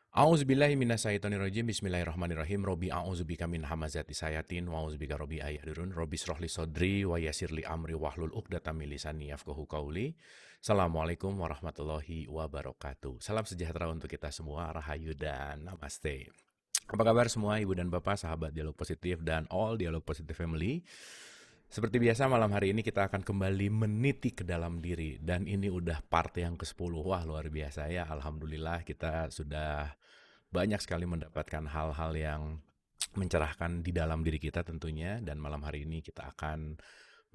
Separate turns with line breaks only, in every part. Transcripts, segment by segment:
A'udzubillahi minasyaitonirrajim. Bismillahirrahmanirrahim. Robbi a'udzubika min hamazati sayatin wa a'udzubika robbi ayahdurun. Robbi shrahli sodri wa yassirli amri wahlul 'uqdatam min lisani yafqahu qauli. Assalamualaikum warahmatullahi wabarakatuh. Salam sejahtera untuk kita semua, rahayu dan namaste. Apa kabar semua ibu dan bapak, sahabat Dialog Positif dan all Dialog Positif Family? Seperti biasa malam hari ini kita akan kembali meniti ke dalam diri. Dan ini udah part yang ke-10. Wah, luar biasa ya. Alhamdulillah kita sudah banyak sekali mendapatkan hal-hal yang mencerahkan di dalam diri kita tentunya. Dan malam hari ini kita akan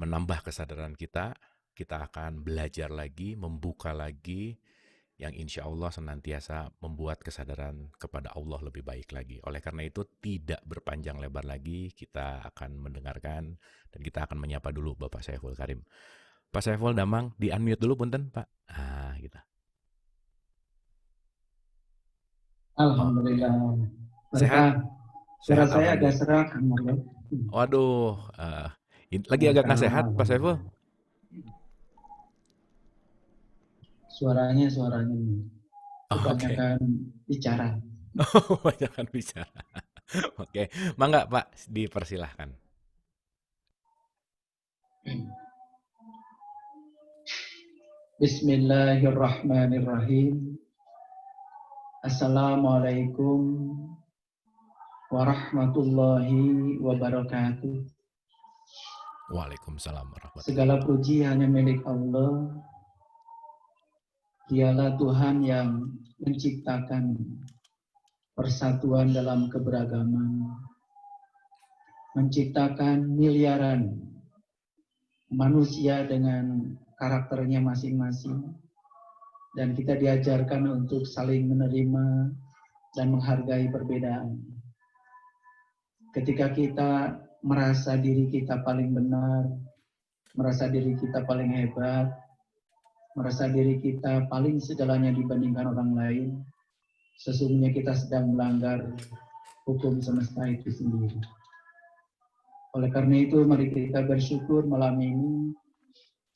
menambah kesadaran kita. Kita akan belajar lagi, membuka lagi, yang insya Allah senantiasa membuat kesadaran kepada Allah lebih baik lagi. Oleh karena itu tidak berpanjang lebar lagi, kita akan mendengarkan dan kita akan menyapa dulu Bapak Saiful Karim. Pak Saiful Damang, di-unmute dulu punten Pak. Gitu. Oh,
Alhamdulillah.
sehat?
Mereka suara
Sehat
saya agak
Alhamdulillah.
serak,
Waduh, lagi agak nggak sehat Pak Saiful?
Alhamdulillah. Suaranya
Oke.
kebanyakan bicara.
Banyak bicara. Oke, mangga Pak, dipersilahkan.
Bismillahirrahmanirrahim. Assalamualaikum warahmatullahi wabarakatuh.
Waalaikumsalam warahmatullahi
Segala
wabarakatuh.
puji hanya milik Allah. Dialah Tuhan yang menciptakan persatuan dalam keberagaman, menciptakan miliaran manusia dengan karakternya masing-masing, dan kita diajarkan untuk saling menerima dan menghargai perbedaan. Ketika kita merasa diri kita paling benar, merasa diri kita paling hebat, merasa diri kita paling segalanya dibandingkan orang lain, sesungguhnya kita sedang melanggar hukum semesta itu sendiri. Oleh karena itu, mari kita bersyukur malam ini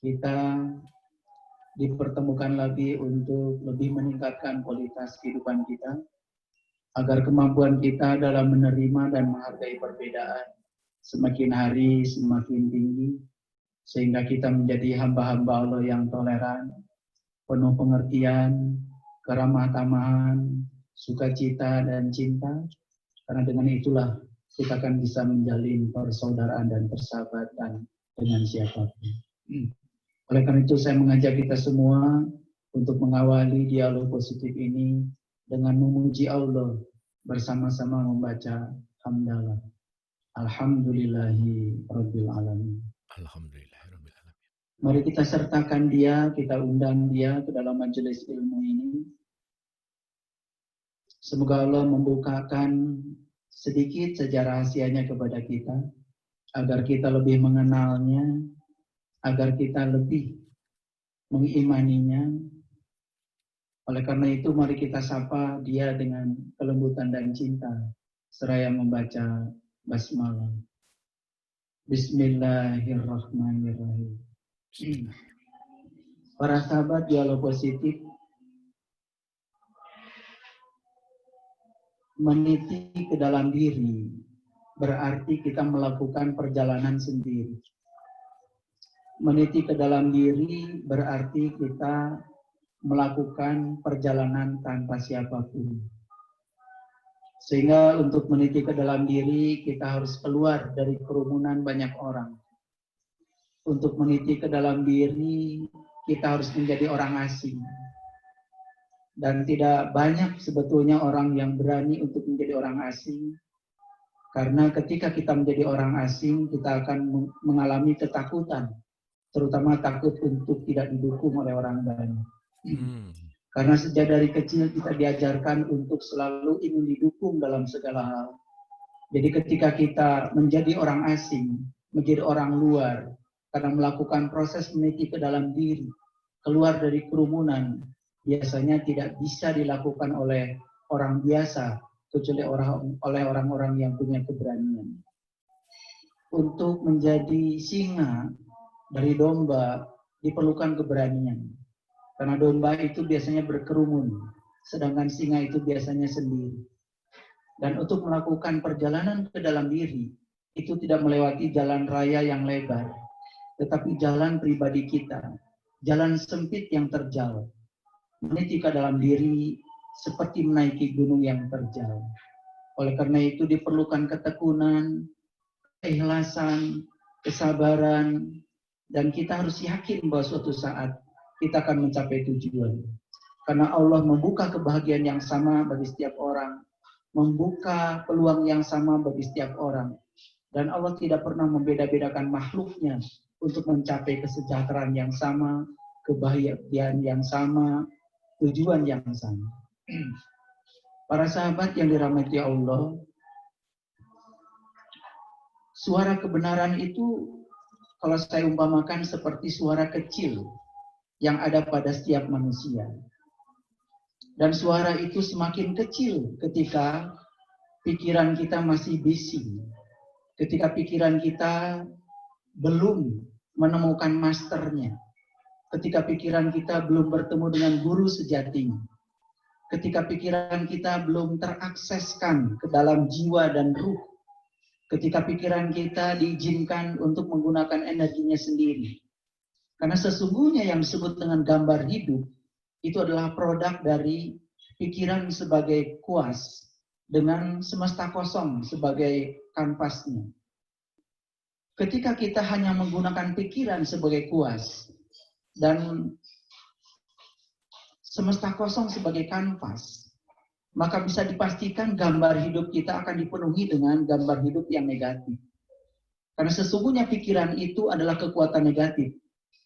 kita dipertemukan lagi untuk lebih meningkatkan kualitas kehidupan kita, agar kemampuan kita dalam menerima dan menghargai perbedaan semakin hari semakin tinggi, sehingga kita menjadi hamba-hamba Allah yang toleran, penuh pengertian, keramah tamahan, sukacita dan cinta. Karena dengan itulah kita akan bisa menjalin persaudaraan dan persahabatan dengan siapapun. Oleh karena itu saya mengajak kita semua untuk mengawali dialog positif ini dengan memuji Allah bersama-sama membaca hamdalah. Alhamdulillahi Rabbil Alamin.
Alhamdulillahirabbil alamin.
Mari kita sertakan dia, kita undang dia ke dalam majelis ilmu ini. Semoga Allah membukakan sedikit saja rahasianya kepada kita, agar kita lebih mengenalnya, agar kita lebih mengimaninya. Oleh karena itu mari kita sapa dia dengan kelembutan dan cinta, seraya membaca basmalah. Bismillahirrahmanirrahim. Para sahabat dialog positif, meniti ke dalam diri berarti kita melakukan perjalanan sendiri. Meniti ke dalam diri berarti kita melakukan perjalanan tanpa siapapun. Sehingga untuk meniti ke dalam diri kita harus keluar dari kerumunan banyak orang. Untuk meniti ke dalam diri kita harus menjadi orang asing. Dan tidak banyak sebetulnya orang yang berani untuk menjadi orang asing. Karena ketika kita menjadi orang asing kita akan mengalami ketakutan. Terutama takut untuk tidak didukung oleh orang banyak. Karena sejak dari kecil kita diajarkan untuk selalu ingin didukung dalam segala hal. Jadi ketika kita menjadi orang asing, menjadi orang luar, karena melakukan proses meniti ke dalam diri, keluar dari kerumunan, biasanya tidak bisa dilakukan oleh orang biasa, kecuali oleh orang-orang yang punya keberanian. Untuk menjadi singa dari domba diperlukan keberanian. Karena domba itu biasanya berkerumun. sedangkan singa itu biasanya sendiri. Dan untuk melakukan perjalanan ke dalam diri, itu tidak melewati jalan raya yang lebar, tetapi jalan pribadi kita, jalan sempit yang terjal. Meniti ke dalam diri seperti menaiki gunung yang terjal. Oleh karena itu diperlukan ketekunan, keikhlasan, kesabaran, dan kita harus yakin bahwa suatu saat kita akan mencapai tujuan. Karena Allah membuka kebahagiaan yang sama bagi setiap orang, membuka peluang yang sama bagi setiap orang. Dan Allah tidak pernah membeda-bedakan makhluknya untuk mencapai kesejahteraan yang sama, kebahagiaan yang sama, tujuan yang sama. Para sahabat yang dirahmati Allah, suara kebenaran itu kalau saya umpamakan seperti suara kecil yang ada pada setiap manusia. Dan suara itu semakin kecil ketika pikiran kita masih bising. Ketika pikiran kita belum menemukan masternya. Ketika pikiran kita belum bertemu dengan guru sejatinya. Ketika pikiran kita belum terakseskan ke dalam jiwa dan ruh. Ketika pikiran kita diizinkan untuk menggunakan energinya sendiri. Karena sesungguhnya yang disebut dengan gambar hidup, itu adalah produk dari pikiran sebagai kuas dengan semesta kosong sebagai kanvasnya. Ketika kita hanya menggunakan pikiran sebagai kuas dan semesta kosong sebagai kanvas, maka bisa dipastikan gambar hidup kita akan dipenuhi dengan gambar hidup yang negatif. Karena sesungguhnya pikiran itu adalah kekuatan negatif.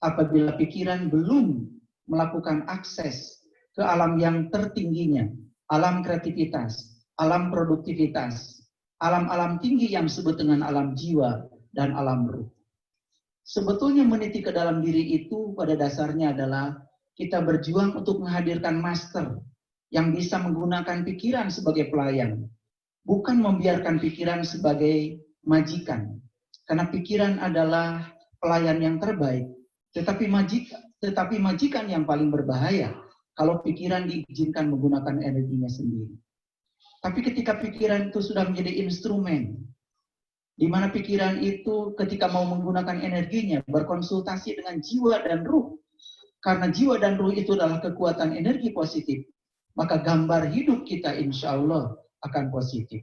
Apabila pikiran belum melakukan akses ke alam yang tertingginya, alam kreativitas, alam produktivitas, alam-alam tinggi yang disebut dengan alam jiwa dan alam ruh. Sebetulnya meniti ke dalam diri itu pada dasarnya adalah kita berjuang untuk menghadirkan master yang bisa menggunakan pikiran sebagai pelayan, bukan membiarkan pikiran sebagai majikan. Karena pikiran adalah pelayan yang terbaik, tetapi majikan yang paling berbahaya kalau pikiran diizinkan menggunakan energinya sendiri. Tapi ketika pikiran itu sudah menjadi instrumen, di mana pikiran itu ketika mau menggunakan energinya berkonsultasi dengan jiwa dan ruh, karena jiwa dan ruh itu adalah kekuatan energi positif, maka gambar hidup kita insya Allah akan positif.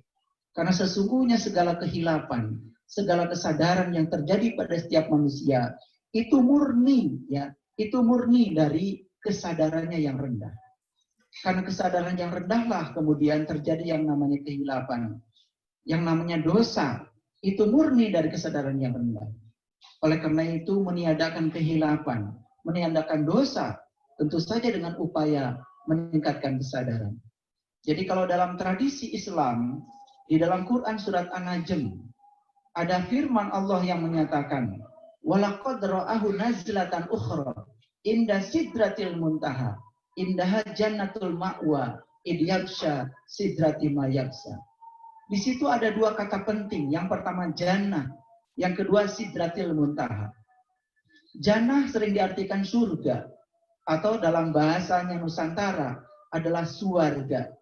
Karena sesungguhnya segala kehilapan, segala kesadaran yang terjadi pada setiap manusia, itu murni, ya, itu murni dari kesadarannya yang rendah. Karena kesadaran yang rendahlah kemudian terjadi yang namanya kehilapan, yang namanya dosa, itu murni dari kesadaran yang rendah. Oleh karena itu meniadakan kehilapan, meniadakan dosa, tentu saja dengan upaya meningkatkan kesadaran. Jadi kalau dalam tradisi Islam, di dalam Quran surat An-Najm, ada firman Allah yang menyatakan, walaqad ra'ahu nazlatan ukhra inda sidratil muntaha indaha jannatul ma'wa id yaghsha sidrati ma yaghsha. Di situ ada dua kata penting. Yang pertama jannah, yang kedua sidratil muntaha. Jannah sering diartikan surga atau dalam bahasanya Nusantara adalah suwarga.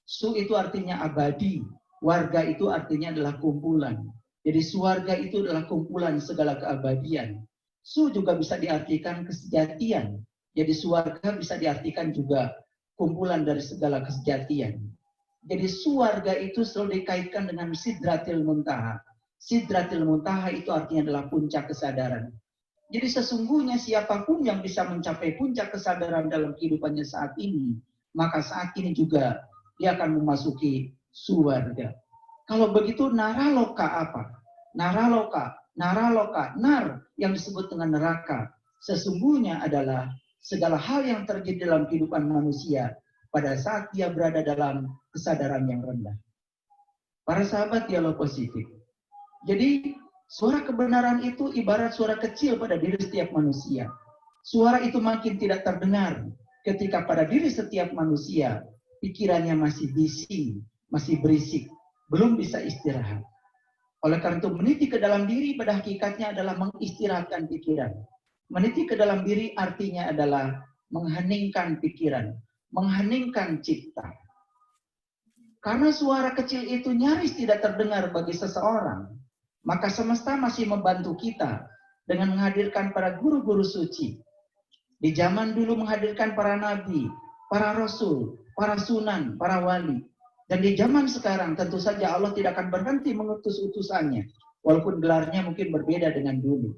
Su itu artinya abadi, warga itu artinya adalah kumpulan. Jadi suwarga itu adalah kumpulan segala keabadian. Su juga bisa diartikan kesejatian. Jadi suwarga bisa diartikan juga kumpulan dari segala kesejatian. Jadi suwarga itu selalu dikaitkan dengan sidratil muntaha. Sidratil muntaha itu artinya adalah puncak kesadaran. Jadi sesungguhnya siapapun yang bisa mencapai puncak kesadaran dalam kehidupannya saat ini, maka saat ini juga dia akan memasuki suwarga. Kalau begitu naraloka apa? Naraloka, nar yang disebut dengan neraka. Sesungguhnya adalah segala hal yang terjadi dalam kehidupan manusia pada saat dia berada dalam kesadaran yang rendah. Para sahabat dialog positif. Jadi suara kebenaran itu ibarat suara kecil pada diri setiap manusia. Suara itu makin tidak terdengar ketika pada diri setiap manusia pikirannya masih bising, masih berisik, belum bisa istirahat. Oleh karena itu meniti ke dalam diri pada hakikatnya adalah mengistirahatkan pikiran. Meniti ke dalam diri artinya adalah mengheningkan pikiran, mengheningkan cipta. Karena suara kecil itu nyaris tidak terdengar bagi seseorang, maka semesta masih membantu kita dengan menghadirkan para guru-guru suci. Di zaman dulu menghadirkan para nabi, para rasul, para sunan, para wali. Dan di zaman sekarang tentu saja Allah tidak akan berhenti mengutus utusannya, walaupun gelarnya mungkin berbeda dengan dulu.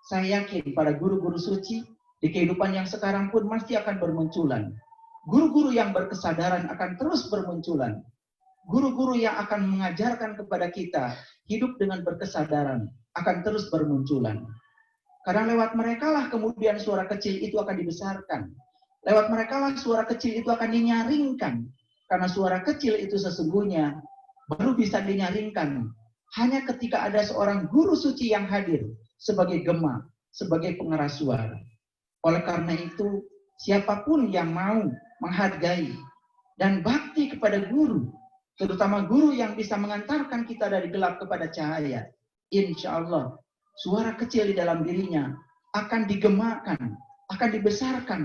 Saya yakin para guru-guru suci di kehidupan yang sekarang pun masih akan bermunculan. Guru-guru yang berkesadaran akan terus bermunculan. Guru-guru yang akan mengajarkan kepada kita hidup dengan berkesadaran akan terus bermunculan. Karena lewat mereka lah kemudian suara kecil itu akan dibesarkan. Lewat mereka lah suara kecil itu akan dinyaringkan. Karena suara kecil itu sesungguhnya baru bisa dinyaringkan hanya ketika ada seorang guru suci yang hadir sebagai gema, sebagai pengeras suara. Oleh karena itu, siapapun yang mau menghargai dan bakti kepada guru, terutama guru yang bisa mengantarkan kita dari gelap kepada cahaya, insya Allah suara kecil di dalam dirinya akan digemakan, akan dibesarkan,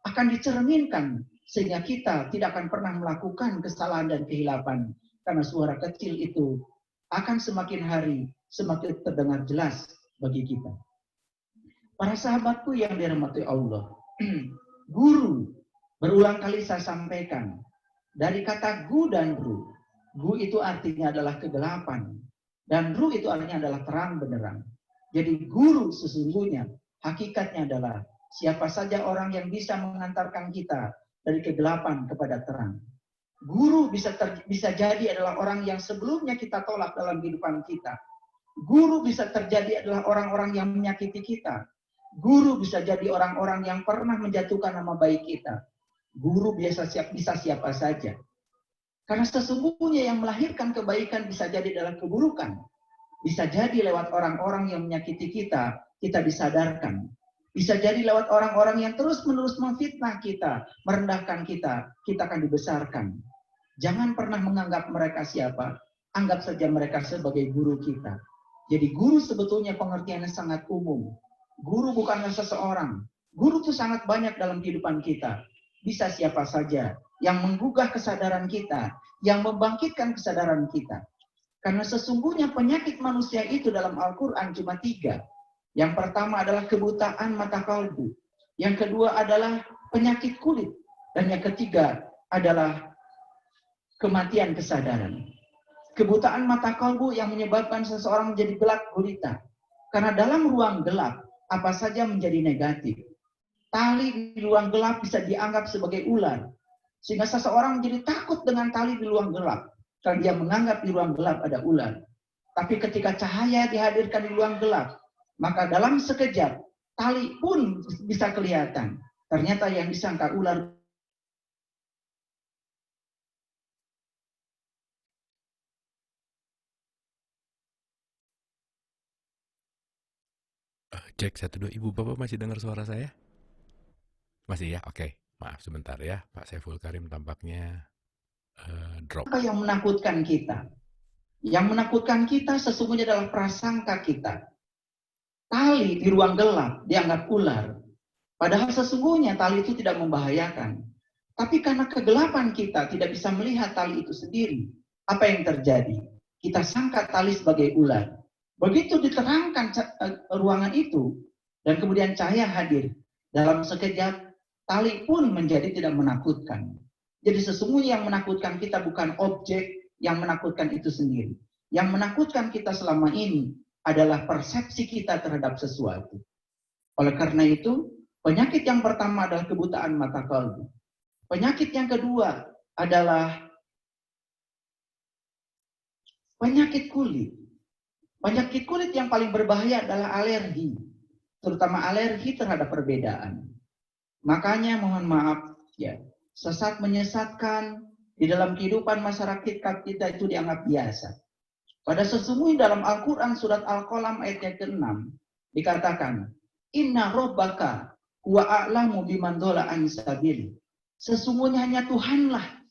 akan dicerminkan, sehingga kita tidak akan pernah melakukan kesalahan dan kehilapan. Karena suara kecil itu akan semakin hari semakin terdengar jelas bagi kita. Para sahabatku yang dirahmati Allah, guru, berulang kali saya sampaikan, dari kata gu dan ru. Gu itu artinya adalah kegelapan, dan ru itu artinya adalah terang benderang. Jadi guru sesungguhnya, hakikatnya adalah siapa saja orang yang bisa mengantarkan kita dari kegelapan kepada terang. Guru bisa jadi adalah orang yang sebelumnya kita tolak dalam kehidupan kita. Guru bisa terjadi adalah orang-orang yang menyakiti kita. Guru bisa jadi orang-orang yang pernah menjatuhkan nama baik kita. Guru bisa siapa saja. Karena sesungguhnya yang melahirkan kebaikan bisa jadi dalam keburukan. Bisa jadi lewat orang-orang yang menyakiti kita, kita disadarkan. Bisa jadi lewat orang-orang yang terus-menerus memfitnah kita, merendahkan kita, kita akan dibesarkan. Jangan pernah menganggap mereka siapa, anggap saja mereka sebagai guru kita. Jadi guru sebetulnya pengertiannya sangat umum. Guru bukanlah seseorang. Guru itu sangat banyak dalam kehidupan kita. Bisa siapa saja yang menggugah kesadaran kita, yang membangkitkan kesadaran kita. Karena sesungguhnya penyakit manusia itu dalam Al-Quran cuma 3. Yang pertama adalah kebutaan mata kalbu. Yang kedua adalah penyakit kulit. Dan yang ketiga adalah kematian kesadaran. Kebutaan mata kalbu yang menyebabkan seseorang menjadi gelap gulita. Karena dalam ruang gelap, apa saja menjadi negatif. Tali di ruang gelap bisa dianggap sebagai ular. Sehingga seseorang menjadi takut dengan tali di ruang gelap. Karena dia menganggap di ruang gelap ada ular. Tapi ketika cahaya dihadirkan di ruang gelap, maka dalam sekejap, tali pun bisa kelihatan. Ternyata yang disangka ular.
Cek 1 2, Ibu Bapak masih dengar suara saya? Masih ya? Oke. Maaf sebentar ya, Pak Saiful Karim tampaknya drop.
Apa yang menakutkan kita? Yang menakutkan kita sesungguhnya adalah prasangka kita. Tali di ruang gelap dianggap ular. Padahal sesungguhnya tali itu tidak membahayakan. Tapi karena kegelapan kita tidak bisa melihat tali itu sendiri. Apa yang terjadi? Kita sangka tali sebagai ular. Begitu diterangkan ruangan itu, dan kemudian cahaya hadir. Dalam sekejap, tali pun menjadi tidak menakutkan. Jadi sesungguhnya yang menakutkan kita bukan objek, yang menakutkan itu sendiri. Yang menakutkan kita selama ini adalah persepsi kita terhadap sesuatu. Oleh karena itu, penyakit yang pertama adalah kebutaan mata kalbu. Penyakit yang kedua adalah penyakit kulit. Penyakit kulit yang paling berbahaya adalah alergi. Terutama alergi terhadap perbedaan. Makanya mohon maaf, ya, sesat menyesatkan di dalam kehidupan masyarakat kita itu dianggap biasa. Pada sesungguhnya dalam Al-Quran surat Al-Qalam ayat yang ke-6 dikatakan, Inna robbaka huwa a'lamu biman dola an sabil. Sesungguhnya hanya Tuhanlah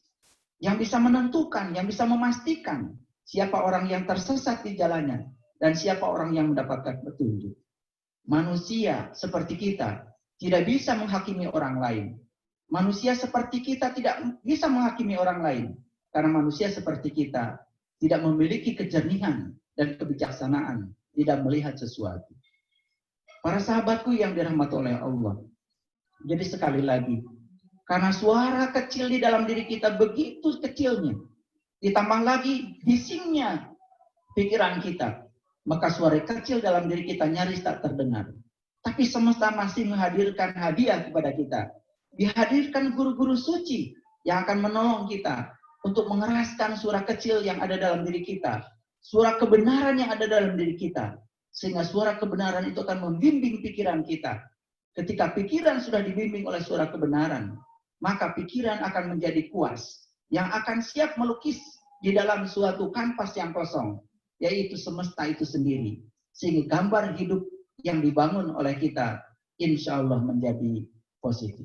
yang bisa menentukan, yang bisa memastikan siapa orang yang tersesat di jalannya dan siapa orang yang mendapatkan petunjuk. Manusia seperti kita tidak bisa menghakimi orang lain. Manusia seperti kita tidak bisa menghakimi orang lain. Karena manusia seperti kita tidak memiliki kejernihan dan kebijaksanaan, tidak melihat sesuatu. Para sahabatku yang dirahmati oleh Allah. Jadi sekali lagi, karena suara kecil di dalam diri kita begitu kecilnya, ditambah lagi bisingnya pikiran kita, maka suara kecil dalam diri kita nyaris tak terdengar. Tapi semesta masih menghadirkan hadiah kepada kita. Dihadirkan guru-guru suci yang akan menolong kita untuk mengeraskan suara kecil yang ada dalam diri kita. Suara kebenaran yang ada dalam diri kita. Sehingga suara kebenaran itu akan membimbing pikiran kita. Ketika pikiran sudah dibimbing oleh suara kebenaran, maka pikiran akan menjadi kuas. Yang akan siap melukis di dalam suatu kanvas yang kosong. Yaitu semesta itu sendiri. Sehingga gambar hidup yang dibangun oleh kita, insya Allah menjadi positif.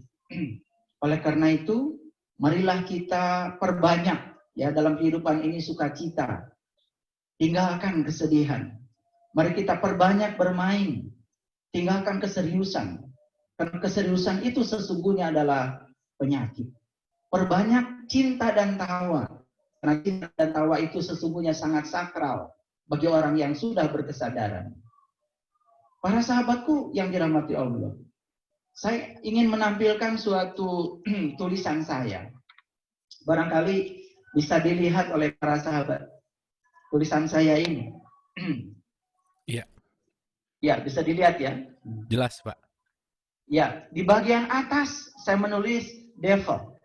Oleh karena itu, marilah kita perbanyak ya dalam kehidupan ini sukacita. Tinggalkan kesedihan. Mari kita perbanyak bermain. Tinggalkan keseriusan. Karena keseriusan itu sesungguhnya adalah penyakit. Perbanyak cinta dan tawa. Karena cinta dan tawa itu sesungguhnya sangat sakral bagi orang yang sudah berkesadaran. Para sahabatku yang dirahmati Allah. Saya ingin menampilkan suatu tulisan saya. Barangkali bisa dilihat oleh para sahabat. Tulisan saya ini.
Iya.
Ya, bisa dilihat ya.
Jelas, Pak.
Ya, di bagian atas saya menulis devil.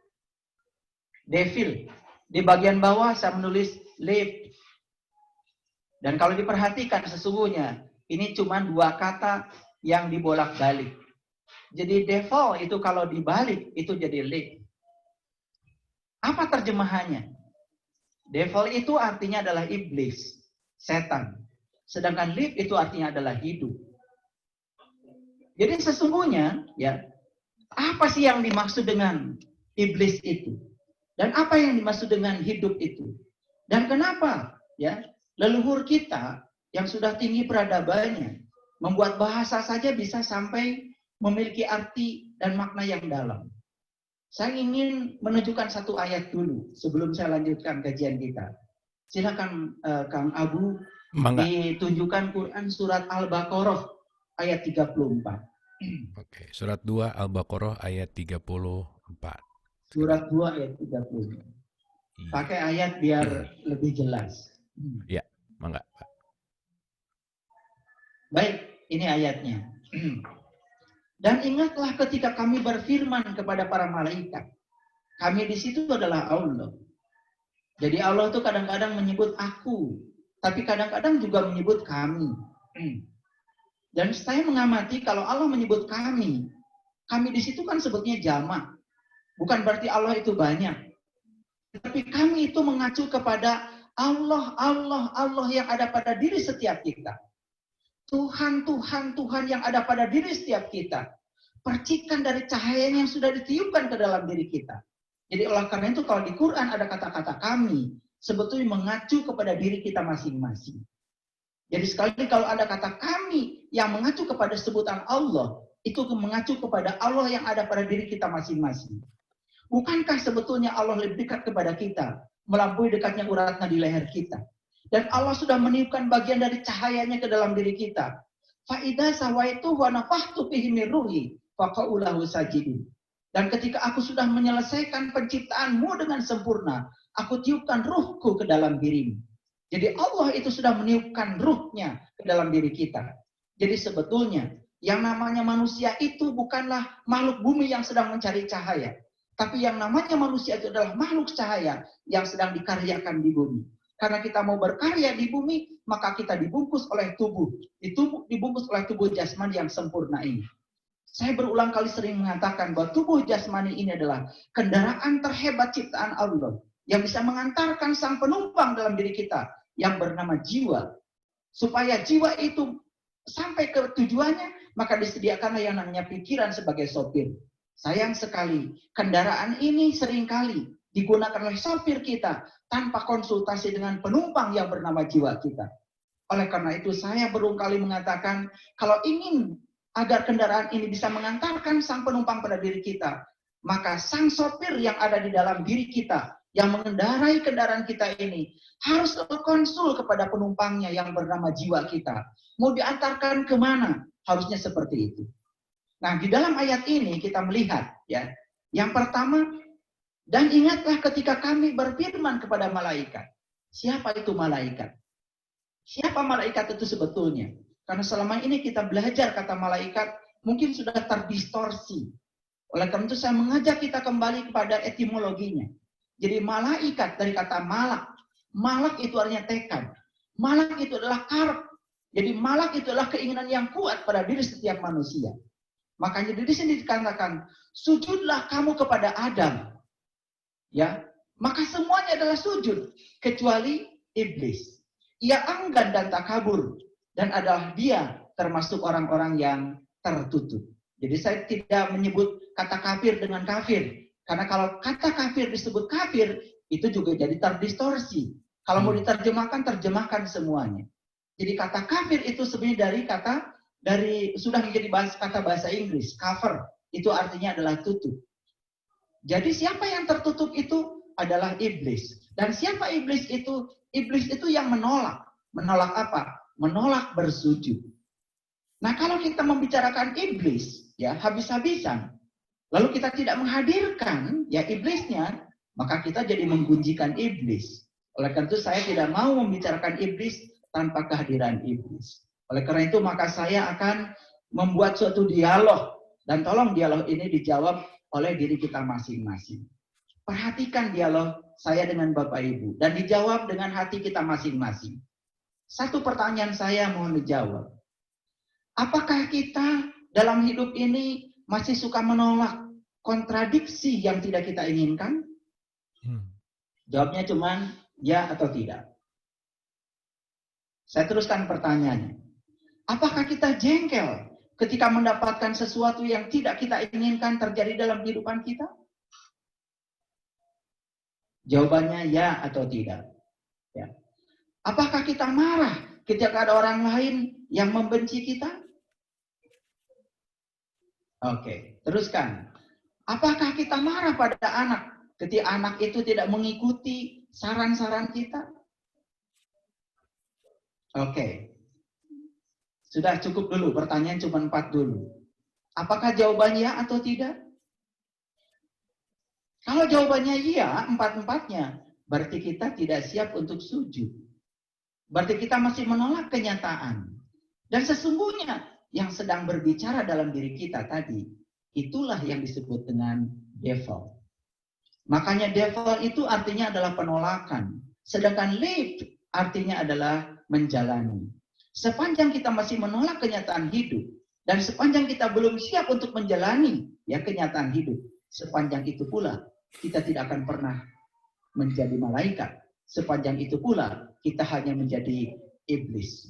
Devil. Di bagian bawah saya menulis live. Dan kalau diperhatikan sesungguhnya ini cuma dua kata yang dibolak-balik. Jadi devil itu kalau dibalik itu jadi live. Apa terjemahannya? Devil itu artinya adalah iblis, setan. Sedangkan live itu artinya adalah hidup. Jadi sesungguhnya ya, apa sih yang dimaksud dengan iblis itu? Dan apa yang dimaksud dengan hidup itu? Dan kenapa ya leluhur kita yang sudah tinggi peradabannya membuat bahasa saja bisa sampai memiliki arti dan makna yang dalam. Saya ingin menunjukkan satu ayat dulu sebelum saya lanjutkan kajian kita. Silakan Kang Abu ditunjukkan Quran surat Al-Baqarah ayat 34.
Oke, surat 2 Al-Baqarah ayat 34.
Surat 2 ayat 34. Pakai ayat biar lebih jelas.
Ya, mangga, Pak.
Baik, ini ayatnya. Dan ingatlah ketika kami berfirman kepada para malaikat. Kami di situ adalah Allah. Jadi Allah itu kadang-kadang menyebut aku. Tapi kadang-kadang juga menyebut kami. Dan saya mengamati kalau Allah menyebut kami. Kami di situ kan sebutnya jamak. Bukan berarti Allah itu banyak. Tapi kami itu mengacu kepada Allah, Allah, Allah yang ada pada diri setiap kita. Tuhan, Tuhan, Tuhan yang ada pada diri setiap kita. Percikan dari cahayanya yang sudah ditiupkan ke dalam diri kita. Jadi oleh karena itu kalau di Quran ada kata-kata kami, sebetulnya mengacu kepada diri kita masing-masing. Jadi sekali kalau ada kata kami yang mengacu kepada sebutan Allah, itu mengacu kepada Allah yang ada pada diri kita masing-masing. Bukankah sebetulnya Allah lebih dekat kepada kita, melampaui dekatnya urat nadi leher kita? Dan Allah sudah meniupkan bagian dari cahayanya ke dalam diri kita. Fa'idha sawaitu wa nafahtu fihi min ruhi faqa'ulahu sajidin. Dan ketika aku sudah menyelesaikan penciptaanmu dengan sempurna, aku tiupkan ruhku ke dalam dirimu. Jadi Allah itu sudah meniupkan ruhnya ke dalam diri kita. Jadi sebetulnya yang namanya manusia itu bukanlah makhluk bumi yang sedang mencari cahaya. Tapi yang namanya manusia itu adalah makhluk cahaya yang sedang dikaryakan di bumi. Karena kita mau berkarya di bumi, maka kita dibungkus oleh tubuh. Dibungkus oleh tubuh jasmani yang sempurna ini. Saya berulang kali sering mengatakan bahwa tubuh jasmani ini adalah kendaraan terhebat ciptaan Allah. Yang bisa mengantarkan sang penumpang dalam diri kita. Yang bernama jiwa. Supaya jiwa itu sampai ke tujuannya, maka disediakanlah yang namanya pikiran sebagai sopir. Sayang sekali, kendaraan ini seringkali digunakan oleh sopir kita tanpa konsultasi dengan penumpang yang bernama jiwa kita. Oleh karena itu saya berulang kali mengatakan, kalau ingin agar kendaraan ini bisa mengantarkan sang penumpang pada diri kita, maka sang sopir yang ada di dalam diri kita, yang mengendarai kendaraan kita ini, harus konsul kepada penumpangnya yang bernama jiwa kita. Mau diantarkan kemana? Harusnya seperti itu. Nah, di dalam ayat ini kita melihat, ya, yang pertama, dan ingatlah ketika kami berfirman kepada malaikat. Siapa itu malaikat? Siapa malaikat itu sebetulnya? Karena selama ini kita belajar kata malaikat mungkin sudah terdistorsi. Oleh karena itu saya mengajak kita kembali kepada etimologinya. Jadi malaikat dari kata malak. Malak itu artinya tekad. Malak itu adalah karep. Jadi malak itu adalah keinginan yang kuat pada diri setiap manusia. Makanya di sini dikatakan, sujudlah kamu kepada Adam. Ya, maka semuanya adalah sujud kecuali iblis. Ia enggan dan tak kabur, dan adalah dia termasuk orang-orang yang tertutup. Jadi saya tidak menyebut kata kafir dengan kafir, karena kalau kata kafir disebut kafir, itu juga jadi terdistorsi. Kalau mau diterjemahkan, terjemahkan semuanya. Jadi kata kafir itu sebenarnya sudah menjadi kata bahasa Inggris, cover, itu artinya adalah tutup. Jadi siapa yang tertutup itu adalah iblis. Dan siapa iblis itu? Iblis itu yang menolak. Menolak apa? Menolak bersujud. Nah, kalau kita membicarakan iblis, ya habis-habisan, lalu kita tidak menghadirkan ya iblisnya, maka kita jadi menggunjingkan iblis. Oleh karena itu saya tidak mau membicarakan iblis tanpa kehadiran iblis. Oleh karena itu maka saya akan membuat suatu dialog, dan tolong dialog ini dijawab oleh diri kita masing-masing. Perhatikan dialog saya dengan Bapak Ibu dan dijawab dengan hati kita masing-masing. Satu pertanyaan saya mohon dijawab. Apakah kita dalam hidup ini masih suka menolak kontradiksi yang tidak kita inginkan? Jawabnya cuma ya atau tidak. Saya teruskan pertanyaannya. Apakah kita jengkel ketika mendapatkan sesuatu yang tidak kita inginkan terjadi dalam kehidupan kita? Jawabannya ya atau tidak. Ya. Apakah kita marah ketika ada orang lain yang membenci kita? Oke, teruskan. Apakah kita marah pada anak ketika anak itu tidak mengikuti saran-saran kita? Oke. Sudah cukup dulu, pertanyaan cuma 4 dulu. Apakah jawabannya ya atau tidak? Kalau jawabannya iya, 4-4-nya, berarti kita tidak siap untuk sujud. Berarti kita masih menolak kenyataan. Dan sesungguhnya yang sedang berbicara dalam diri kita tadi, itulah yang disebut dengan devil. Makanya devil itu artinya adalah penolakan. Sedangkan live artinya adalah menjalani. Sepanjang kita masih menolak kenyataan hidup, dan sepanjang kita belum siap untuk menjalani ya kenyataan hidup, sepanjang itu pula kita tidak akan pernah menjadi malaikat. Sepanjang itu pula kita hanya menjadi iblis.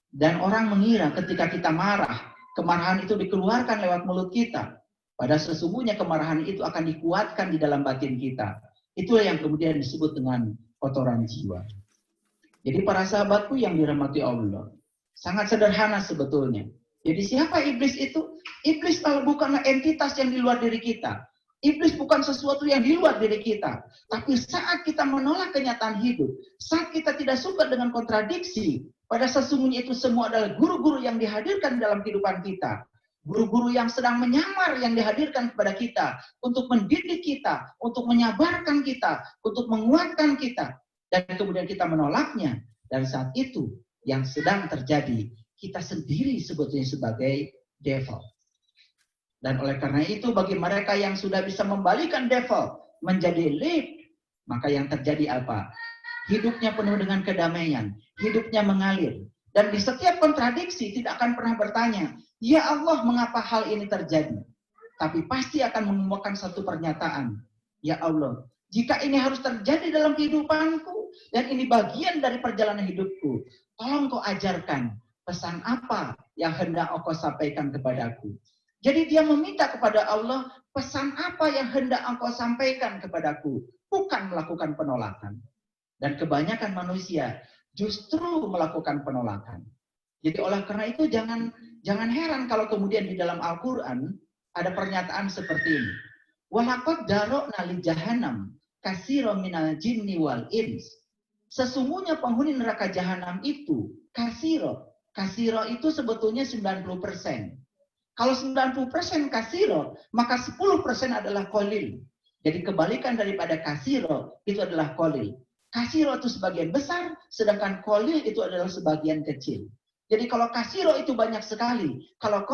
Dan orang mengira ketika kita marah, kemarahan itu dikeluarkan lewat mulut kita. Pada sesungguhnya kemarahan itu akan dikuatkan di dalam batin kita. Itulah yang kemudian disebut dengan kotoran jiwa. Jadi para sahabatku yang dirahmati Allah, sangat sederhana sebetulnya. Jadi siapa iblis itu? Iblis bukanlah entitas yang di luar diri kita. Iblis bukan sesuatu yang di luar diri kita. Tapi saat kita menolak kenyataan hidup, saat kita tidak suka dengan kontradiksi, pada sesungguhnya itu semua adalah guru-guru yang dihadirkan dalam kehidupan kita. Guru-guru yang sedang menyamar yang dihadirkan kepada kita untuk mendidik kita, untuk menyabarkan kita, untuk menguatkan kita. Dan kemudian kita menolaknya. Dan saat itu yang sedang terjadi, kita sendiri sebetulnya sebagai devil. Dan oleh karena itu bagi mereka yang sudah bisa membalikan devil menjadi live, maka yang terjadi apa? Hidupnya penuh dengan kedamaian, hidupnya mengalir. Dan di setiap kontradiksi tidak akan pernah bertanya, ya Allah mengapa hal ini terjadi? Tapi pasti akan mengemukakan satu pernyataan, ya Allah, jika ini harus terjadi dalam kehidupanku, dan ini bagian dari perjalanan hidupku, tolong kau ajarkan pesan apa yang hendak kau sampaikan kepadaku. Jadi dia meminta kepada Allah, pesan apa yang hendak engkau sampaikan kepadaku, bukan melakukan penolakan. Dan kebanyakan manusia justru melakukan penolakan. Jadi oleh karena itu jangan heran kalau kemudian di dalam Al-Quran ada pernyataan seperti ini. Walaqad darokna li jahannam katsiran minal jinni wal ins. Sesungguhnya penghuni neraka jahanam itu kasiro. Kasiro itu sebetulnya 90%. Kalau 90% kasiro, maka 10% adalah kolil. Jadi kebalikan daripada kasiro, itu adalah kolil. Kasiro itu sebagian besar, sedangkan kolil itu adalah sebagian kecil. Jadi kalau kasiro itu banyak sekali, kalau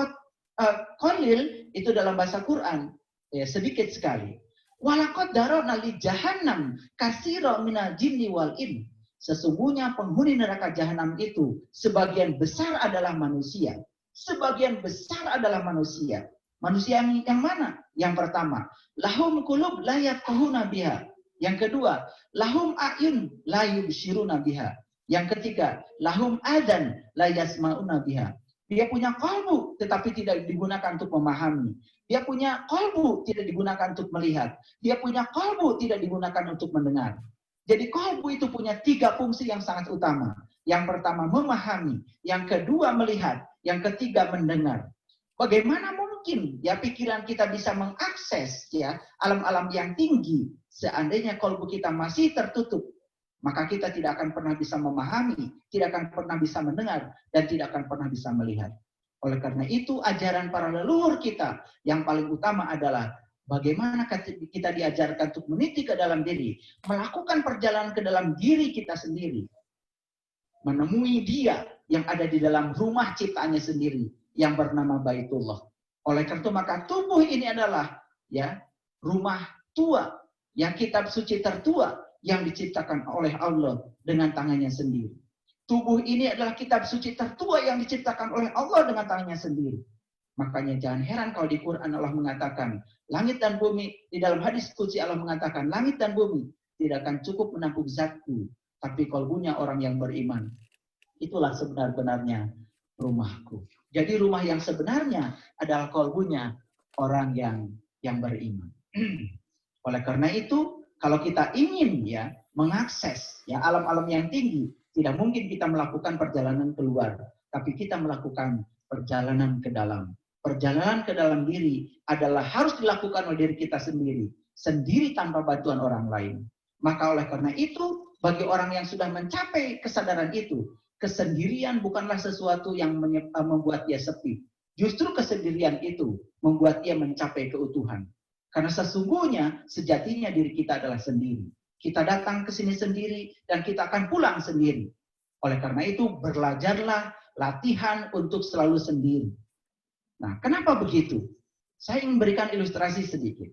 kolil itu dalam bahasa Quran, ya sedikit sekali. Walaqad darana li jahannam kasiro minal jinni wal in. Sesungguhnya penghuni neraka jahanam itu sebagian besar adalah manusia. Sebagian besar adalah manusia. Manusia yang mana? Yang pertama, lahum qulub la yafqahuna biha. Yang kedua, lahum a'yun la yubsiruna biha. Yang ketiga, lahum adan la yasma'una biha. Dia punya qalbu tetapi tidak digunakan untuk memahami. Dia punya qalbu tidak digunakan untuk melihat. Dia punya qalbu tidak digunakan untuk mendengar. Jadi qalbu itu punya 3 fungsi yang sangat utama. Yang pertama memahami, yang kedua melihat, yang ketiga mendengar. Bagaimana mungkin ya pikiran kita bisa mengakses ya alam-alam yang tinggi seandainya qalbu kita masih tertutup? Maka kita tidak akan pernah bisa memahami, tidak akan pernah bisa mendengar, dan tidak akan pernah bisa melihat. Oleh karena itu ajaran para leluhur kita yang paling utama adalah bagaimana kita diajarkan untuk meniti ke dalam diri, melakukan perjalanan ke dalam diri kita sendiri, menemui dia yang ada di dalam rumah ciptaannya sendiri yang bernama Baitullah. Oleh karena itu maka tubuh ini adalah ya rumah tua, yang kitab suci tertua yang diciptakan oleh Allah dengan tangannya sendiri. Tubuh ini adalah kitab suci tertua yang diciptakan oleh Allah dengan tangannya sendiri. Makanya jangan heran kalau di Quran Allah mengatakan, langit dan bumi, di dalam hadis qudsi Allah mengatakan, langit dan bumi tidak akan cukup menampung zatku, tapi kalbunya orang yang beriman. Itulah sebenar-benarnya rumahku. Jadi rumah yang sebenarnya adalah kalbunya orang yang beriman. Oleh karena itu, kalau kita ingin ya mengakses ya alam-alam yang tinggi, tidak mungkin kita melakukan perjalanan keluar, tapi kita melakukan perjalanan ke dalam. Perjalanan ke dalam diri adalah harus dilakukan oleh diri kita sendiri, sendiri tanpa bantuan orang lain. Maka oleh karena itu, bagi orang yang sudah mencapai kesadaran itu, kesendirian bukanlah sesuatu yang membuat dia sepi. Justru kesendirian itu membuat dia mencapai keutuhan. Karena sesungguhnya sejatinya diri kita adalah sendiri. Kita datang ke sini sendiri dan kita akan pulang sendiri. Oleh karena itu belajarlah latihan untuk selalu sendiri. Nah, kenapa begitu? Saya ingin berikan ilustrasi sedikit.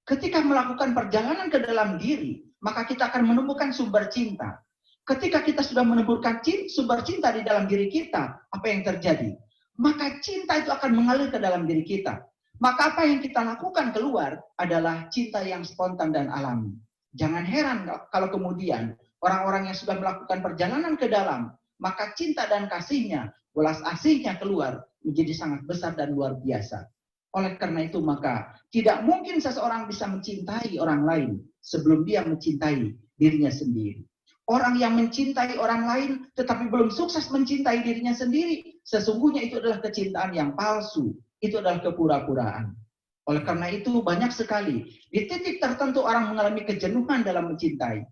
Ketika melakukan perjalanan ke dalam diri, maka kita akan menemukan sumber cinta. Ketika kita sudah menemukan sumber cinta di dalam diri kita, apa yang terjadi? Maka cinta itu akan mengalir ke dalam diri kita. Maka apa yang kita lakukan keluar adalah cinta yang spontan dan alami. Jangan heran kalau kemudian orang-orang yang sudah melakukan perjalanan ke dalam, maka cinta dan kasihnya, belas asihnya keluar menjadi sangat besar dan luar biasa. Oleh karena itu maka tidak mungkin seseorang bisa mencintai orang lain sebelum dia mencintai dirinya sendiri. Orang yang mencintai orang lain tetapi belum sukses mencintai dirinya sendiri, sesungguhnya itu adalah kecintaan yang palsu. Itu adalah kepura-puraan. Oleh karena itu banyak sekali di titik tertentu orang mengalami kejenuhan dalam mencintai.